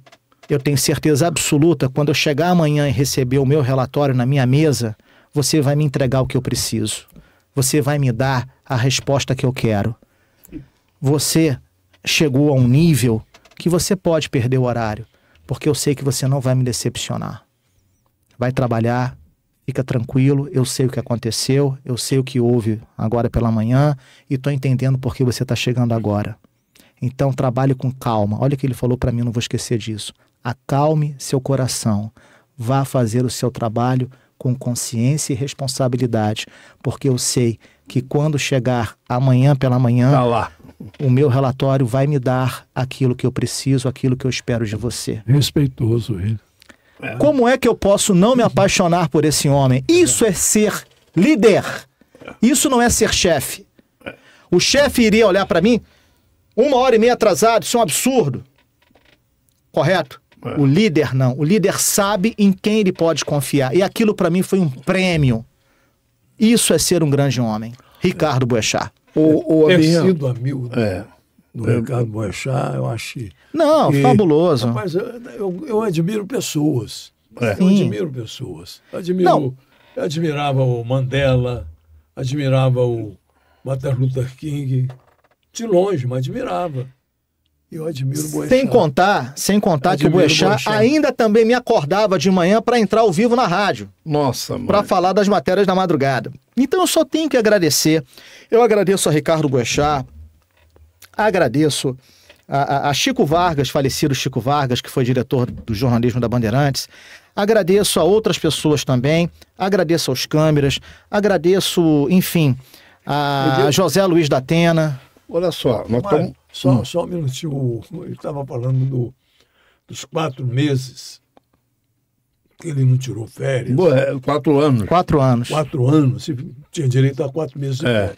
Eu tenho certeza absoluta, quando eu chegar amanhã e receber o meu relatório na minha mesa, você vai me entregar o que eu preciso. Você vai me dar a resposta que eu quero. Você chegou a um nível que você pode perder o horário, porque eu sei que você não vai me decepcionar. Vai trabalhar, fica tranquilo, eu sei o que aconteceu, eu sei o que houve agora pela manhã e estou entendendo por que você está chegando agora. Então trabalhe com calma. Olha o que ele falou para mim, não vou esquecer disso. Acalme seu coração, vá fazer o seu trabalho com consciência e responsabilidade, porque eu sei que quando chegar amanhã pela manhã, o meu relatório vai me dar aquilo que eu preciso, aquilo que eu espero de você. Respeitoso ele. Como é que eu posso não me apaixonar por esse homem? Isso é ser líder. Isso não é ser chefe. O chefe iria olhar para mim 1h30 atrasado, isso é um absurdo. Correto? O líder não. O líder sabe em quem ele pode confiar. E aquilo para mim foi um prêmio. Isso é ser um grande homem. Ricardo Boechat. Ter sido amigo do Ricardo Boechat, eu acho... Não, fabuloso. Mas eu admiro pessoas. Eu admiro pessoas. Eu admirava o Mandela, admirava o Martin Luther King, de longe, mas admirava. Eu admiro o Boechat. Sem contar que o Boechat ainda também me acordava de manhã para entrar ao vivo na rádio. Nossa, mãe. Para falar das matérias da madrugada. Então eu só tenho que agradecer. Eu agradeço a Ricardo Boechat, agradeço a Chico Vargas, falecido Chico Vargas, que foi diretor do jornalismo da Bandeirantes. Agradeço a outras pessoas também, agradeço aos câmeras, agradeço, enfim, a José Luiz da Atena. Olha só, nós estamos... Só um minutinho, ele estava falando dos 4 meses que ele não tirou férias. 4 anos. 4 anos. 4 anos, tinha direito a 4 meses de férias.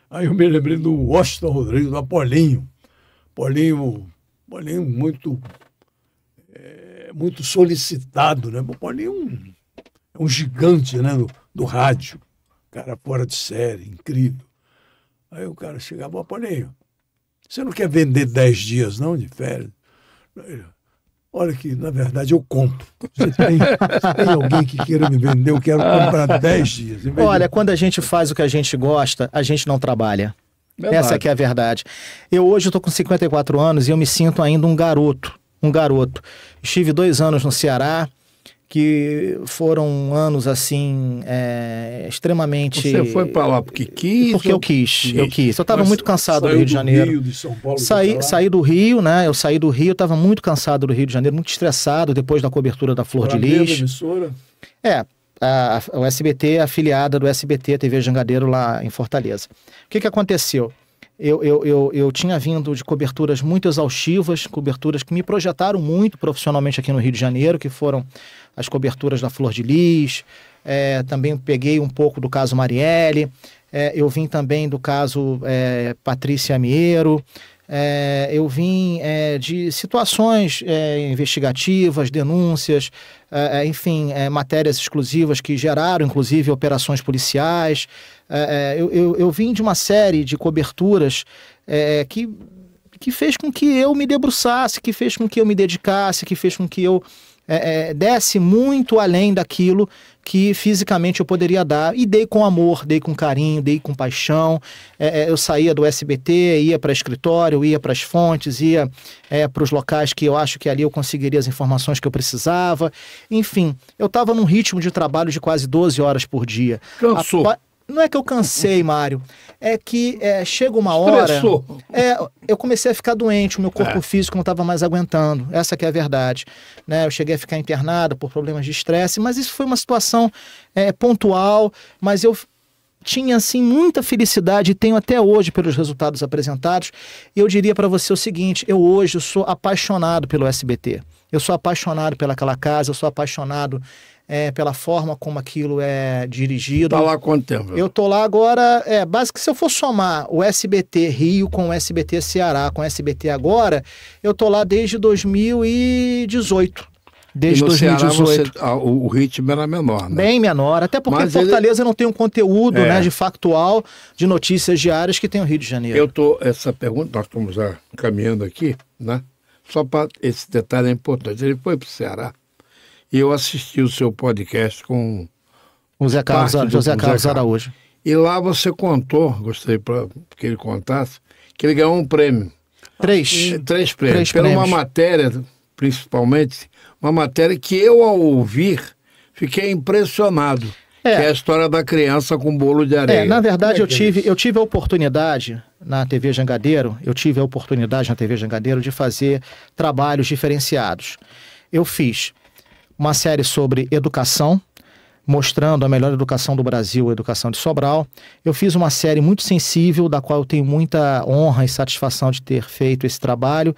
Aí eu me lembrei do Washington Rodrigues, do Apolinho. Apolinho muito solicitado, né? O Apolinho é um gigante, né? Do rádio. Cara fora de série, incrível. Aí o cara chegava, Apolinho, você não quer vender 10 dias, não, de férias? Olha que, na verdade, eu compro. Você tem alguém que queira me vender, eu quero comprar 10 dias. Olha, quando a gente faz o que a gente gosta, a gente não trabalha. Verdade. Essa que é a verdade. Eu hoje estou com 54 anos e eu me sinto ainda um garoto. Estive 2 anos no Ceará, que foram anos, assim, extremamente... Você foi para lá porque quis? Porque eu quis. Eu estava muito cansado do Rio de Janeiro. Rio, de São Paulo, saí do Rio, né? Eu saí do Rio, estava muito cansado do Rio de Janeiro, muito estressado depois da cobertura da Flor de Lis. Emissora? O SBT, afiliada do SBT, TV Jangadeiro, lá em Fortaleza. O que aconteceu? Eu tinha vindo de coberturas muito exaustivas, coberturas que me projetaram muito profissionalmente aqui no Rio de Janeiro, que foram as coberturas da Flor de Lis, também peguei um pouco do caso Marielle, eu vim também do caso Patrícia Amiero, eu vim de situações investigativas, denúncias, enfim, matérias exclusivas que geraram, inclusive, operações policiais. Eu vim de uma série de coberturas que fez com que eu me debruçasse, que fez com que eu me dedicasse, que fez com que eu desse muito além daquilo que fisicamente eu poderia dar, e dei com amor, dei com carinho, dei com paixão. Eu saía do SBT, ia para escritório, ia para as fontes, ia para os locais que eu acho que ali eu conseguiria as informações que eu precisava. Enfim, eu estava num ritmo de trabalho de quase 12 horas por dia. Cansou. Não é que eu cansei, Mário, é que chega uma hora... eu comecei a ficar doente, o meu corpo físico não estava mais aguentando, essa que é a verdade. Né? Eu cheguei a ficar internado por problemas de estresse, mas isso foi uma situação pontual, mas eu tinha, assim, muita felicidade, e tenho até hoje pelos resultados apresentados, e eu diria para você o seguinte, eu hoje sou apaixonado pelo SBT, eu sou apaixonado pelaquela casa, eu sou apaixonado... pela forma como aquilo é dirigido. Está lá há quanto tempo? Eu estou lá agora, basicamente, se eu for somar o SBT Rio com o SBT Ceará, com o SBT agora, eu estou lá desde 2018. Desde 2018. Ceará o ritmo era menor, né? Bem menor, até porque Fortaleza não tem um conteúdo de factual, de notícias diárias que tem o Rio de Janeiro. Essa pergunta, nós estamos já caminhando aqui, né? Só para esse detalhe é importante. Ele foi para o Ceará. E eu assisti o seu podcast com o José Carlos Araújo. E lá você contou, gostaria que ele contasse, que ele ganhou um prêmio. 3 prêmios. Pela uma matéria, principalmente, uma matéria que eu, ao ouvir, fiquei impressionado. Que é a história da criança com bolo de areia. Na verdade, eu tive a oportunidade na TV Jangadeiro, de fazer trabalhos diferenciados. Eu fiz uma série sobre educação, mostrando a melhor educação do Brasil, a educação de Sobral. Eu fiz uma série muito sensível, da qual eu tenho muita honra e satisfação de ter feito esse trabalho,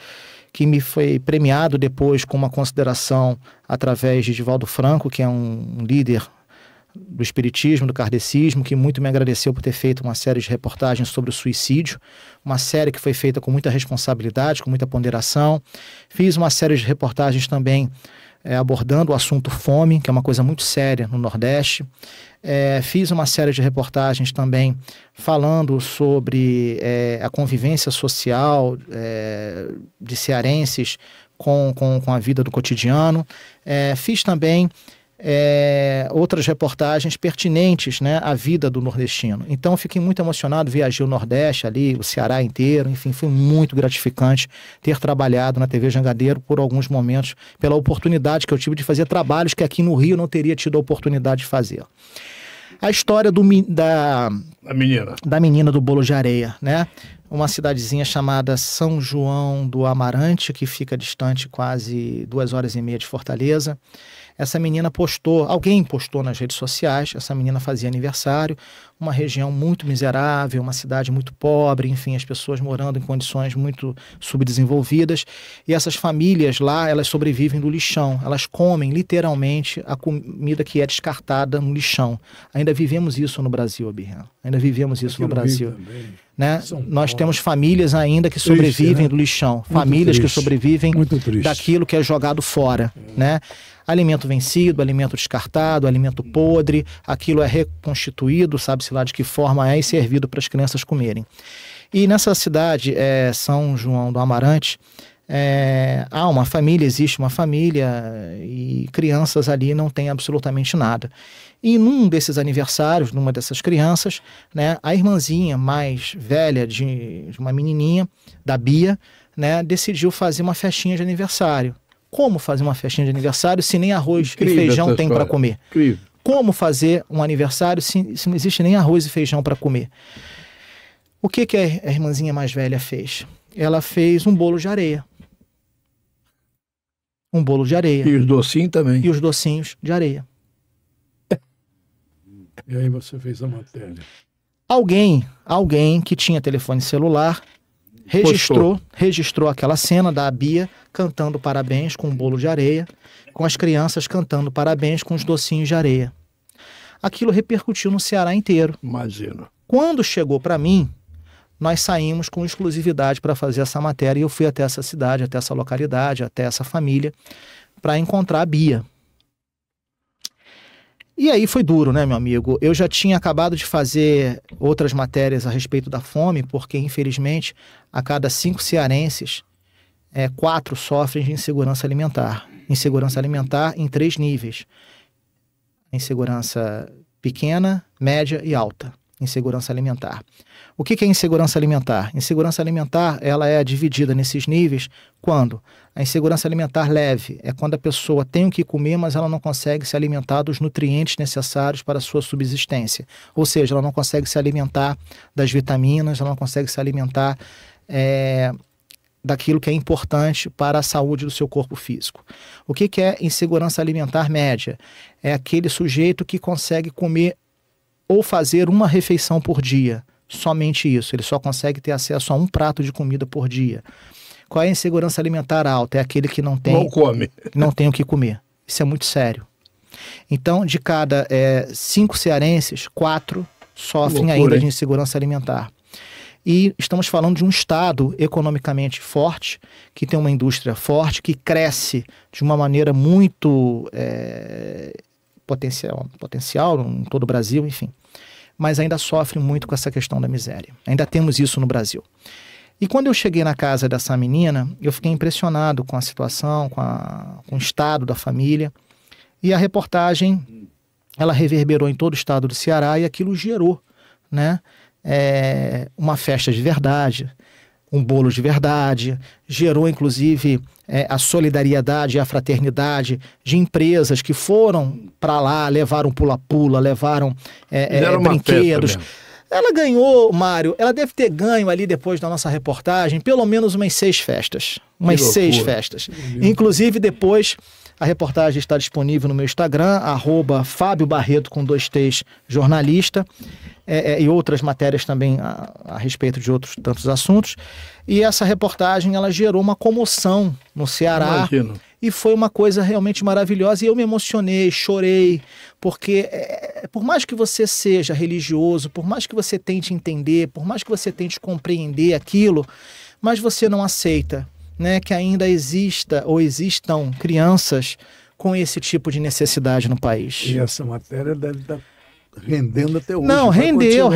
que me foi premiado depois com uma consideração através de Divaldo Franco, que é um líder do espiritismo, do kardecismo, que muito me agradeceu por ter feito uma série de reportagens sobre o suicídio, uma série que foi feita com muita responsabilidade, com muita ponderação. Fiz uma série de reportagens também abordando o assunto fome, que é uma coisa muito séria no Nordeste. Fiz uma série de reportagens também falando sobre a convivência social de cearenses com a vida do cotidiano. Fiz também outras reportagens pertinentes, né, à vida do nordestino. Então eu fiquei muito emocionado, viajei o Nordeste ali, o Ceará inteiro, enfim, foi muito gratificante ter trabalhado na TV Jangadeiro por alguns momentos, pela oportunidade que eu tive de fazer trabalhos que aqui no Rio eu não teria tido a oportunidade de fazer. A história da menina do bolo de areia, né? Uma cidadezinha chamada São João do Amarante, que fica distante quase 2h30 de Fortaleza. Essa menina alguém postou nas redes sociais, essa menina fazia aniversário, uma região muito miserável, uma cidade muito pobre, enfim, as pessoas morando em condições muito subdesenvolvidas, e essas famílias lá, elas sobrevivem do lixão, elas comem literalmente a comida que é descartada no lixão. Ainda vivemos isso no Brasil, Abirhan, ainda vivemos isso no Brasil. Né? Nós temos famílias ainda que sobrevivem do lixão, famílias que sobrevivem daquilo que é jogado fora, né? Alimento vencido, alimento descartado, alimento podre, aquilo é reconstituído, sabe-se lá de que forma é, e servido para as crianças comerem. E nessa cidade, São João do Amarante, existe uma família e crianças ali não têm absolutamente nada. E num desses aniversários, numa dessas crianças, né, a irmãzinha mais velha de uma menininha, da Bia, né, decidiu fazer uma festinha de aniversário. Como fazer uma festinha de aniversário se nem arroz e feijão tem para comer? Incrível. Como fazer um aniversário se não existe nem arroz e feijão para comer? O que a irmãzinha mais velha fez? Ela fez um bolo de areia. Um bolo de areia. E os docinhos também. E os docinhos de areia. E aí você fez a matéria. Alguém que tinha telefone celular registrou aquela cena da Bia cantando parabéns com um bolo de areia, com as crianças cantando parabéns com os docinhos de areia. Aquilo repercutiu no Ceará inteiro. Imagina. Quando chegou para mim, nós saímos com exclusividade para fazer essa matéria e eu fui até essa cidade, até essa localidade, até essa família, para encontrar a Bia. E aí foi duro, né, meu amigo? Eu já tinha acabado de fazer outras matérias a respeito da fome, porque, infelizmente, a cada 5 cearenses, 4 sofrem de insegurança alimentar. Insegurança alimentar em 3 níveis. Insegurança pequena, média e alta. Insegurança alimentar. O que é insegurança alimentar? Insegurança alimentar, ela é dividida nesses níveis quando a insegurança alimentar leve é quando a pessoa tem o que comer, mas ela não consegue se alimentar dos nutrientes necessários para a sua subsistência. Ou seja, ela não consegue se alimentar das vitaminas, ela não consegue se alimentar daquilo que é importante para a saúde do seu corpo físico. O que é insegurança alimentar média? É aquele sujeito que consegue comer ou fazer uma refeição por dia. Somente isso. Ele só consegue ter acesso a um prato de comida por dia. Qual é a insegurança alimentar alta? É aquele que não tem o que comer. Isso é muito sério. Então, de cada 5 cearenses, 4 sofrem ainda de insegurança alimentar. E estamos falando de um estado economicamente forte, que tem uma indústria forte, que cresce de uma maneira muito potencial em todo o Brasil, enfim. Mas ainda sofre muito com essa questão da miséria. Ainda temos isso no Brasil. E quando eu cheguei na casa dessa menina, eu fiquei impressionado com a situação, com o estado da família. E a reportagem, ela reverberou em todo o estado do Ceará e aquilo gerou, né, uma festa de verdade, um bolo de verdade, gerou inclusive a solidariedade e a fraternidade de empresas que foram para lá, levaram pula-pula, levaram brinquedos. Ela ganhou, Mário, ela deve ter ganho ali depois da nossa reportagem, pelo menos umas 6 festas. Umas 6 festas. Inclusive depois, a reportagem está disponível no meu Instagram, @Fábio Barreto com 2 T's, jornalista, e outras matérias também a respeito de outros tantos assuntos. E essa reportagem, ela gerou uma comoção no Ceará. Imagino. E foi uma coisa realmente maravilhosa. E eu me emocionei, chorei, porque por mais que você seja religioso, por mais que você tente entender, por mais que você tente compreender aquilo, mas você não aceita, né, que ainda exista ou existam crianças com esse tipo de necessidade no país. E essa matéria deve estar rendendo até hoje. Não, rendeu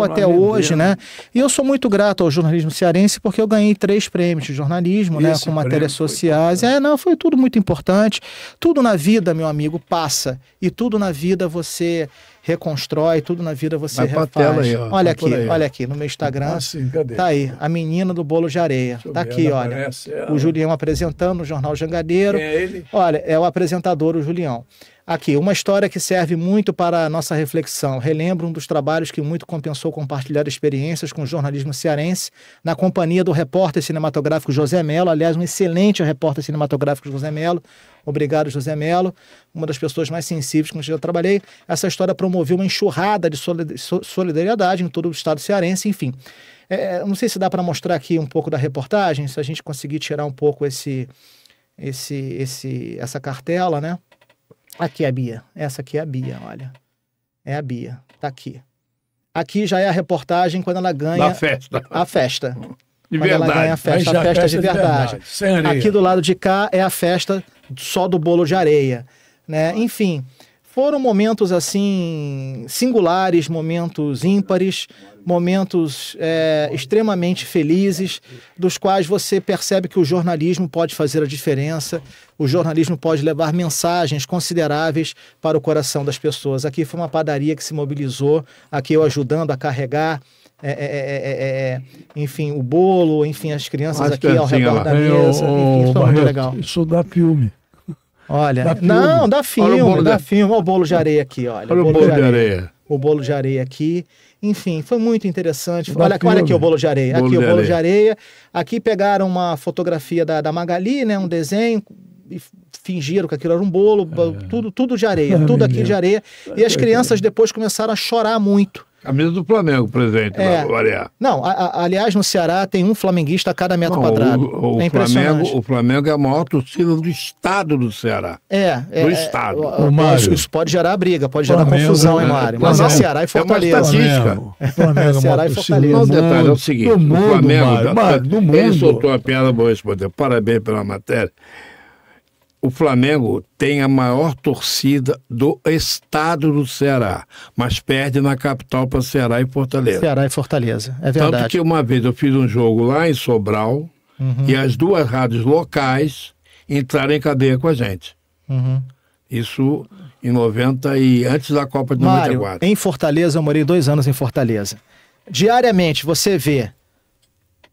até hoje, né? E eu sou muito grato ao jornalismo cearense porque eu ganhei 3 prêmios de jornalismo, né? Com matérias sociais. Foi tudo muito importante. Tudo na vida, meu amigo, passa. E tudo na vida você reconstrói, tudo na vida você refaz. Aí, ó. Olha aqui, no meu Instagram. Tá aí, a menina do bolo de areia. Tá aqui, olha. O Julião apresentando no Jornal Jangadeiro. Quem é ele? Olha, é o apresentador, o Julião. Aqui, uma história que serve muito para a nossa reflexão. Relembro um dos trabalhos que muito compensou compartilhar experiências com o jornalismo cearense, na companhia do repórter cinematográfico José Melo, aliás, um excelente repórter cinematográfico José Melo. Obrigado, José Melo, uma das pessoas mais sensíveis com que eu já trabalhei. Essa história promoveu uma enxurrada de solidariedade em todo o estado cearense, enfim. Não sei se dá para mostrar aqui um pouco da reportagem, se a gente conseguir tirar um pouco essa cartela, né? Aqui é a Bia. Essa aqui é a Bia, olha. É a Bia. Tá aqui. Aqui já é a reportagem quando ela ganha... Da festa. A festa. De quando verdade. Ela ganha a festa de verdade. Aqui do lado de cá é a festa só do bolo de areia, né? Enfim, foram momentos assim singulares, momentos ímpares, momentos extremamente felizes, dos quais você percebe que o jornalismo pode fazer a diferença, o jornalismo pode levar mensagens consideráveis para o coração das pessoas. Aqui foi uma padaria que se mobilizou, aqui eu ajudando a carregar, enfim, o bolo, enfim, as crianças aqui ao redor da mesa, enfim, foi muito legal. Isso dá filme. Olha, dá filme. Olha o bolo de areia aqui, olha. Olha o bolo de areia. O bolo de areia aqui. Enfim, foi muito interessante. Olha aqui o bolo de areia. Aqui o bolo de areia. Aqui pegaram uma fotografia da Magali, né? Um desenho, e fingiram que aquilo era um bolo, tudo de areia, tudo aqui de areia. E as crianças depois começaram a chorar muito. Camisa do Flamengo presente lá no Areia. Não, aliás, no Ceará tem um flamenguista a cada metro quadrado. É impressionante. O Flamengo é a maior torcida do estado do Ceará. Do estado. Isso pode gerar briga, pode gerar confusão, hein, Mário? Mas é Ceará e Fortaleza. É uma estatística. Ceará e Fortaleza. O detalhe é o seguinte, o Flamengo, ele soltou uma piada, vou responder, parabéns pela matéria. O Flamengo tem a maior torcida do estado do Ceará, mas perde na capital para Ceará e Fortaleza. Ceará e Fortaleza, é verdade. Tanto que uma vez eu fiz um jogo lá em Sobral e as 2 rádios locais entraram em cadeia com a gente. Isso em 90 e antes da Copa de 94. Mário, em Fortaleza, eu morei 2 anos em Fortaleza. Diariamente você vê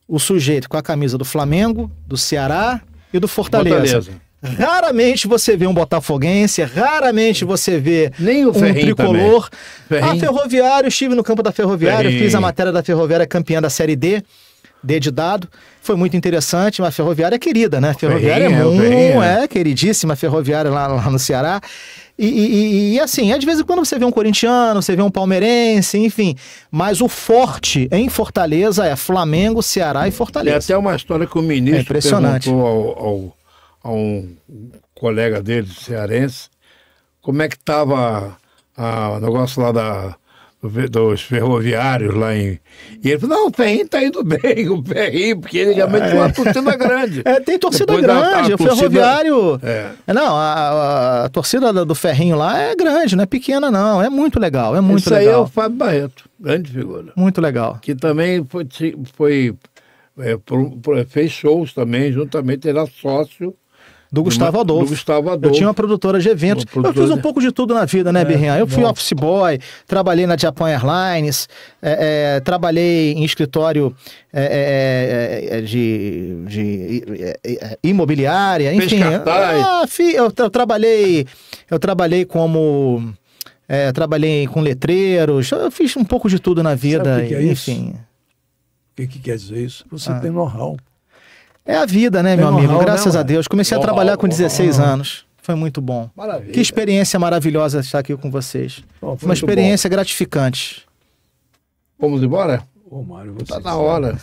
o sujeito com a camisa do Flamengo, do Ceará e do Fortaleza. Raramente você vê um botafoguense, raramente você vê nem o Ferrinho tricolor. A Ferroviária, eu estive no campo da Ferroviária, fiz a matéria da Ferroviária campeã da Série D de dado. Foi muito interessante, uma Ferroviária querida, né? Ferroviária é queridíssima, Ferroviária lá no Ceará. E assim, de vez em quando você vê um corintiano, você vê um palmeirense, enfim. Mas o forte em Fortaleza é Flamengo, Ceará e Fortaleza. Tem até uma história que o ministro perguntou a um colega dele, cearense, como é que estava o negócio lá dos ferroviários lá em... E ele falou, não, o Ferrinho está indo bem, o Ferrinho, porque ele realmente tem uma torcida grande. Tem torcida grande, o Ferroviário... Não, a torcida do Ferrinho lá é grande, não é pequena não, é muito legal, é muito legal. Isso aí é o Fábio Barreto, grande figura. Muito legal. Que também fez shows também, juntamente, era sócio do Gustavo Adolfo. Eu tinha uma produtora de eventos. Eu fiz um pouco de tudo na vida, né, Birrinha? Eu fui office boy, trabalhei na Japan Airlines, trabalhei em escritório de imobiliária, enfim. Eu trabalhei como... trabalhei com letreiros, eu fiz um pouco de tudo na vida. Sabe o que é enfim. O que quer dizer isso? Você tem know-how. É a vida, né, meu amigo? Graças a Deus. Comecei a trabalhar com 16 anos. Foi muito bom. Maravilha. Que experiência maravilhosa estar aqui com vocês. Foi uma experiência gratificante. Vamos embora? Ô, Mário, você tá na hora.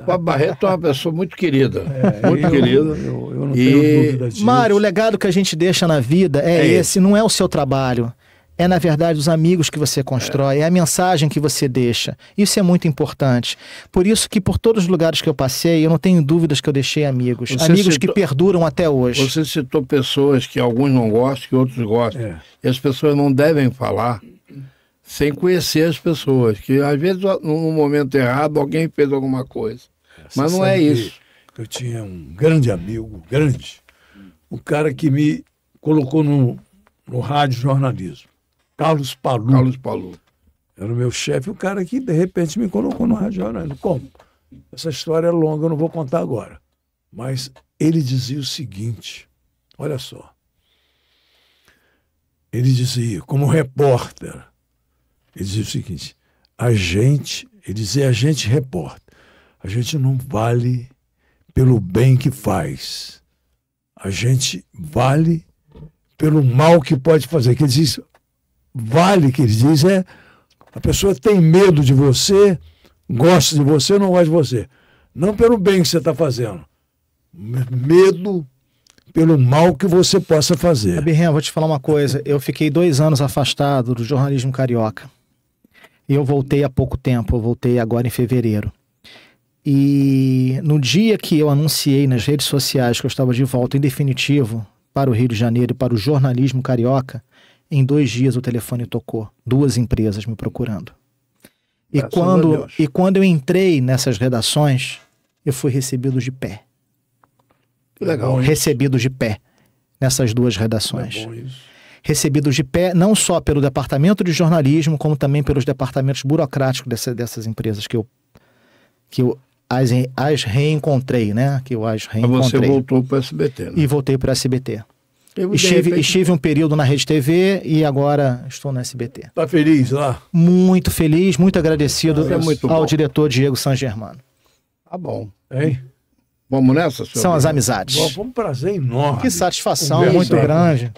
O Barreto é uma pessoa muito querida. Muito querida. Eu não tenho dúvida disso. Mário, o legado que a gente deixa na vida é esse, não é o seu trabalho. é, na verdade, os amigos que você constrói, é a mensagem que você deixa. Isso é muito importante. Por isso que, por todos os lugares que eu passei, eu não tenho dúvidas que eu deixei amigos. Amigos que perduram até hoje. Você citou pessoas que alguns não gostam, que outros gostam. E as pessoas não devem falar sem conhecer as pessoas. Que, às vezes, no momento errado, alguém fez alguma coisa. Mas não é isso. Eu tinha um grande amigo, um cara que me colocou no rádio jornalismo. Carlos Palu. Era o meu chefe, o cara que, de repente, me colocou no rádio jornalismo. Como? Essa história é longa, eu não vou contar agora. Mas ele dizia o seguinte, olha só. Ele dizia, como repórter, ele dizia o seguinte, a gente repórter, a gente não vale pelo bem que faz. A gente vale pelo mal que pode fazer. Que ele diz, que ele diz, a pessoa tem medo de você, gosta de você ou não gosta de você. Não pelo bem que você está fazendo. Medo pelo mal que você possa fazer. Birrinha, vou te falar uma coisa. Eu fiquei 2 anos afastado do jornalismo carioca. E eu voltei há pouco tempo. Eu voltei agora em fevereiro. E no dia que eu anunciei nas redes sociais que eu estava de volta em definitivo para o Rio de Janeiro e para o jornalismo carioca, em 2 dias o telefone tocou. 2 empresas me procurando. E quando eu entrei nessas redações, eu fui recebido de pé. Legal. Recebido de pé nessas 2 redações. Recebido de pé não só pelo departamento de jornalismo, como também pelos departamentos burocráticos dessas empresas que eu as reencontrei, né? Mas você voltou para o SBT, né? E voltei para o SBT. Estive um período na Rede TV e agora estou no SBT. Está feliz lá? Muito feliz, muito agradecido ao diretor Diego San Germano. Tá bom. Hein? Vamos nessa, senhor? São as amizades. Foi um prazer enorme. Que satisfação muito grande.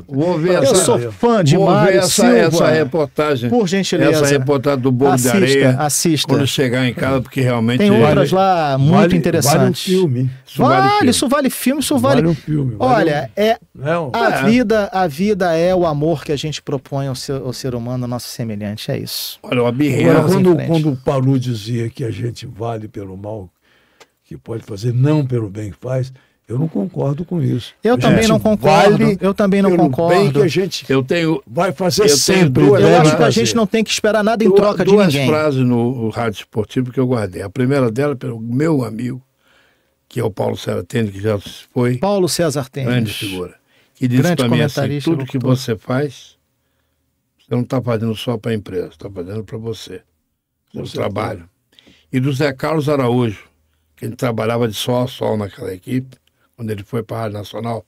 Vou ver eu sou fã de Mário Silva. Essa reportagem. Por gentileza. Essa reportagem do Bolo de Areia. Assista. Quando chegar em casa, porque realmente... Tem outras lá muito interessantes. Vale um filme. Isso vale filme, isso vale... um filme. Olha, a vida é o amor que a gente propõe ao ser humano, ao nosso semelhante, é isso. Olha, o Birrinha... Quando o Palu dizia que a gente vale pelo mal que pode fazer, não pelo bem que faz... Eu não concordo com isso. Eu também não concordo. Eu também não concordo. Bem que a gente vai fazer sempre. Eu acho que a gente não tem que esperar nada em troca de ninguém. 2 frases no Rádio Esportivo que eu guardei. A primeira dela pelo meu amigo, que é o Paulo César Tênis, que já foi. Paulo César Tênis. Grande figura. Que disse para mim assim, tudo que você faz, você não está fazendo só para a empresa, está fazendo para você. Seu trabalho. E do Zé Carlos Araújo, que ele trabalhava de sol a sol naquela equipe, quando ele foi para a Rádio Nacional,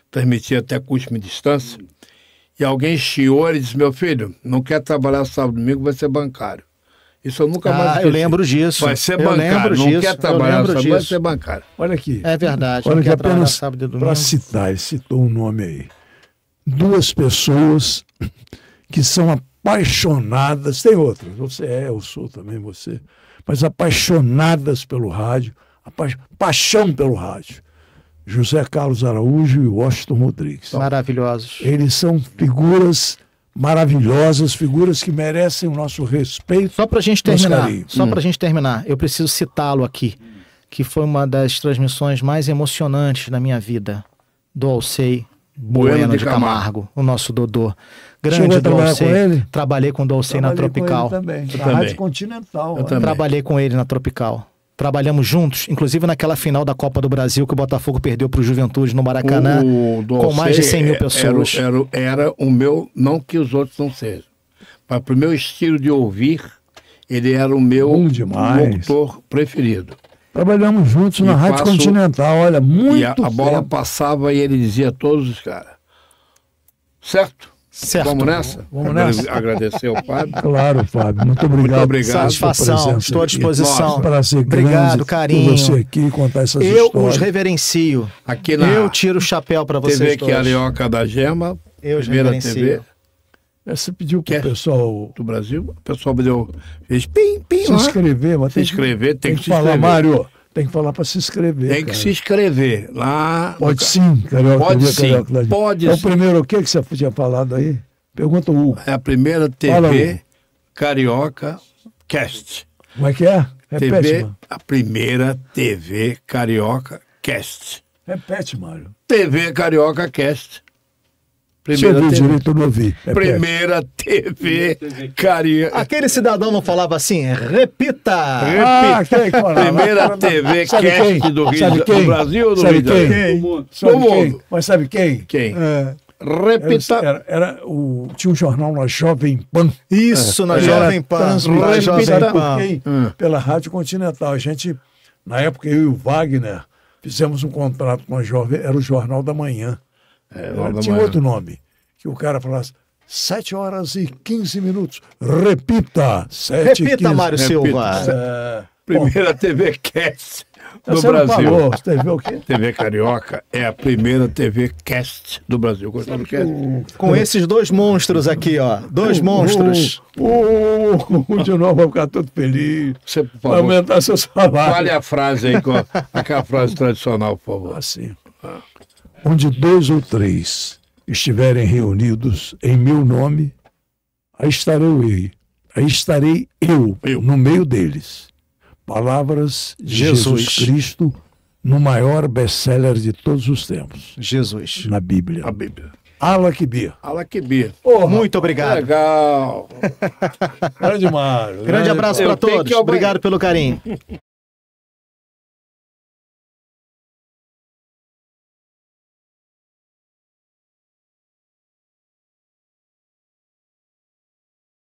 transmitia até curso de distância, e alguém chiou e disse, meu filho, não quer trabalhar sábado e domingo, vai ser bancário. Isso eu nunca mais eu lembro disso. Vai ser bancário, não quer trabalhar sábado, vai ser bancário. Olha aqui. É verdade, olha não que quer trabalhar apenas sábado e domingo. Para citar, ele citou um nome aí. 2 pessoas que são apaixonadas, tem outras, eu sou também você, mas apaixonadas pelo rádio, paixão pelo rádio. José Carlos Araújo e Washington Rodrigues. Maravilhosos. Eles são figuras maravilhosas, figuras que merecem o nosso respeito. Só para a gente terminar, eu preciso citá-lo aqui, que foi uma das transmissões mais emocionantes da minha vida, do Alcei Bueno de Camargo, o nosso Dodô. Grande do Alcei. Trabalhei com o Alcei na Tropical. Também. Na Rádio Continental. Trabalhei com ele na Tropical. Trabalhamos juntos, inclusive naquela final da Copa do Brasil que o Botafogo perdeu para o Juventude no Maracanã, com mais de 100 mil pessoas. Era o meu, não que os outros não sejam, mas para o meu estilo de ouvir, ele era o meu locutor preferido. Trabalhamos juntos na Rádio Continental, olha, muito E a bola passava e ele dizia a todos os caras. Certo? Vamos nessa? Vamos nessa. Agradecer ao Fábio. Claro, Fábio. Muito obrigado. Muito obrigado. Satisfação. Estou à disposição. Nossa, prazer obrigado, carinho. Você aqui contar essas histórias. Eu os reverencio. Eu tiro o chapéu para vocês TV todos. Carioca da Gema. Eu os reverencio. TV. Você pediu para o pessoal do Brasil. O pessoal fez pim, se inscrever. Mas se inscrever, tem que se falar, inscrever. Mário. Tem que falar para se inscrever. Tem que se inscrever lá. Pode sim, Carioca. Pode sim, Carioca. pode sim. É o sim. primeiro, o que você tinha falado aí? Pergunta o Hugo. É a primeira TV Carioca Cast. Como é que é? Repete, mano. A primeira TV Carioca Cast. Repete, Mário. TV Carioca Cast. Você ouviu direito, eu não ouvi. Primeira TV Carioca. Aquele cidadão não falava assim, repita! Quem é que falava? Primeira TV Cast do Brasil ou do Rio de Janeiro? Do mundo. Mas sabe quem? Quem? Repita. Tinha um jornal na Jovem Pan. Isso, na Jovem Pan. Pela Rádio Continental. A gente, na época, eu e o Wagner, fizemos um contrato com a Jovem, era o Jornal da Manhã. Tinha outro nome, que o cara falasse 7 horas e 15 minutos. Repita! 7 Repita, 15. Mário Silva. Primeira TV Cast do Brasil. Falou, TV o quê? TV Carioca é a primeira TV Cast do Brasil. Gostou do cast? Com esses dois monstros aqui, ó. Dois monstros. De novo, vai ficar todo feliz. Você, por Vai favor, aumentar seu salário. fale a frase aí, aquela frase tradicional, por favor. Assim. Onde 2 ou 3 estiverem reunidos em meu nome, aí estarei eu no meio deles. Palavras de Jesus Cristo no maior best-seller de todos os tempos. Jesus. Na Bíblia. A Bíblia. Allah Kbir. Allah Kbir. Muito obrigado. Legal. Grande Mário. Grande abraço para todos. Obrigado pelo carinho.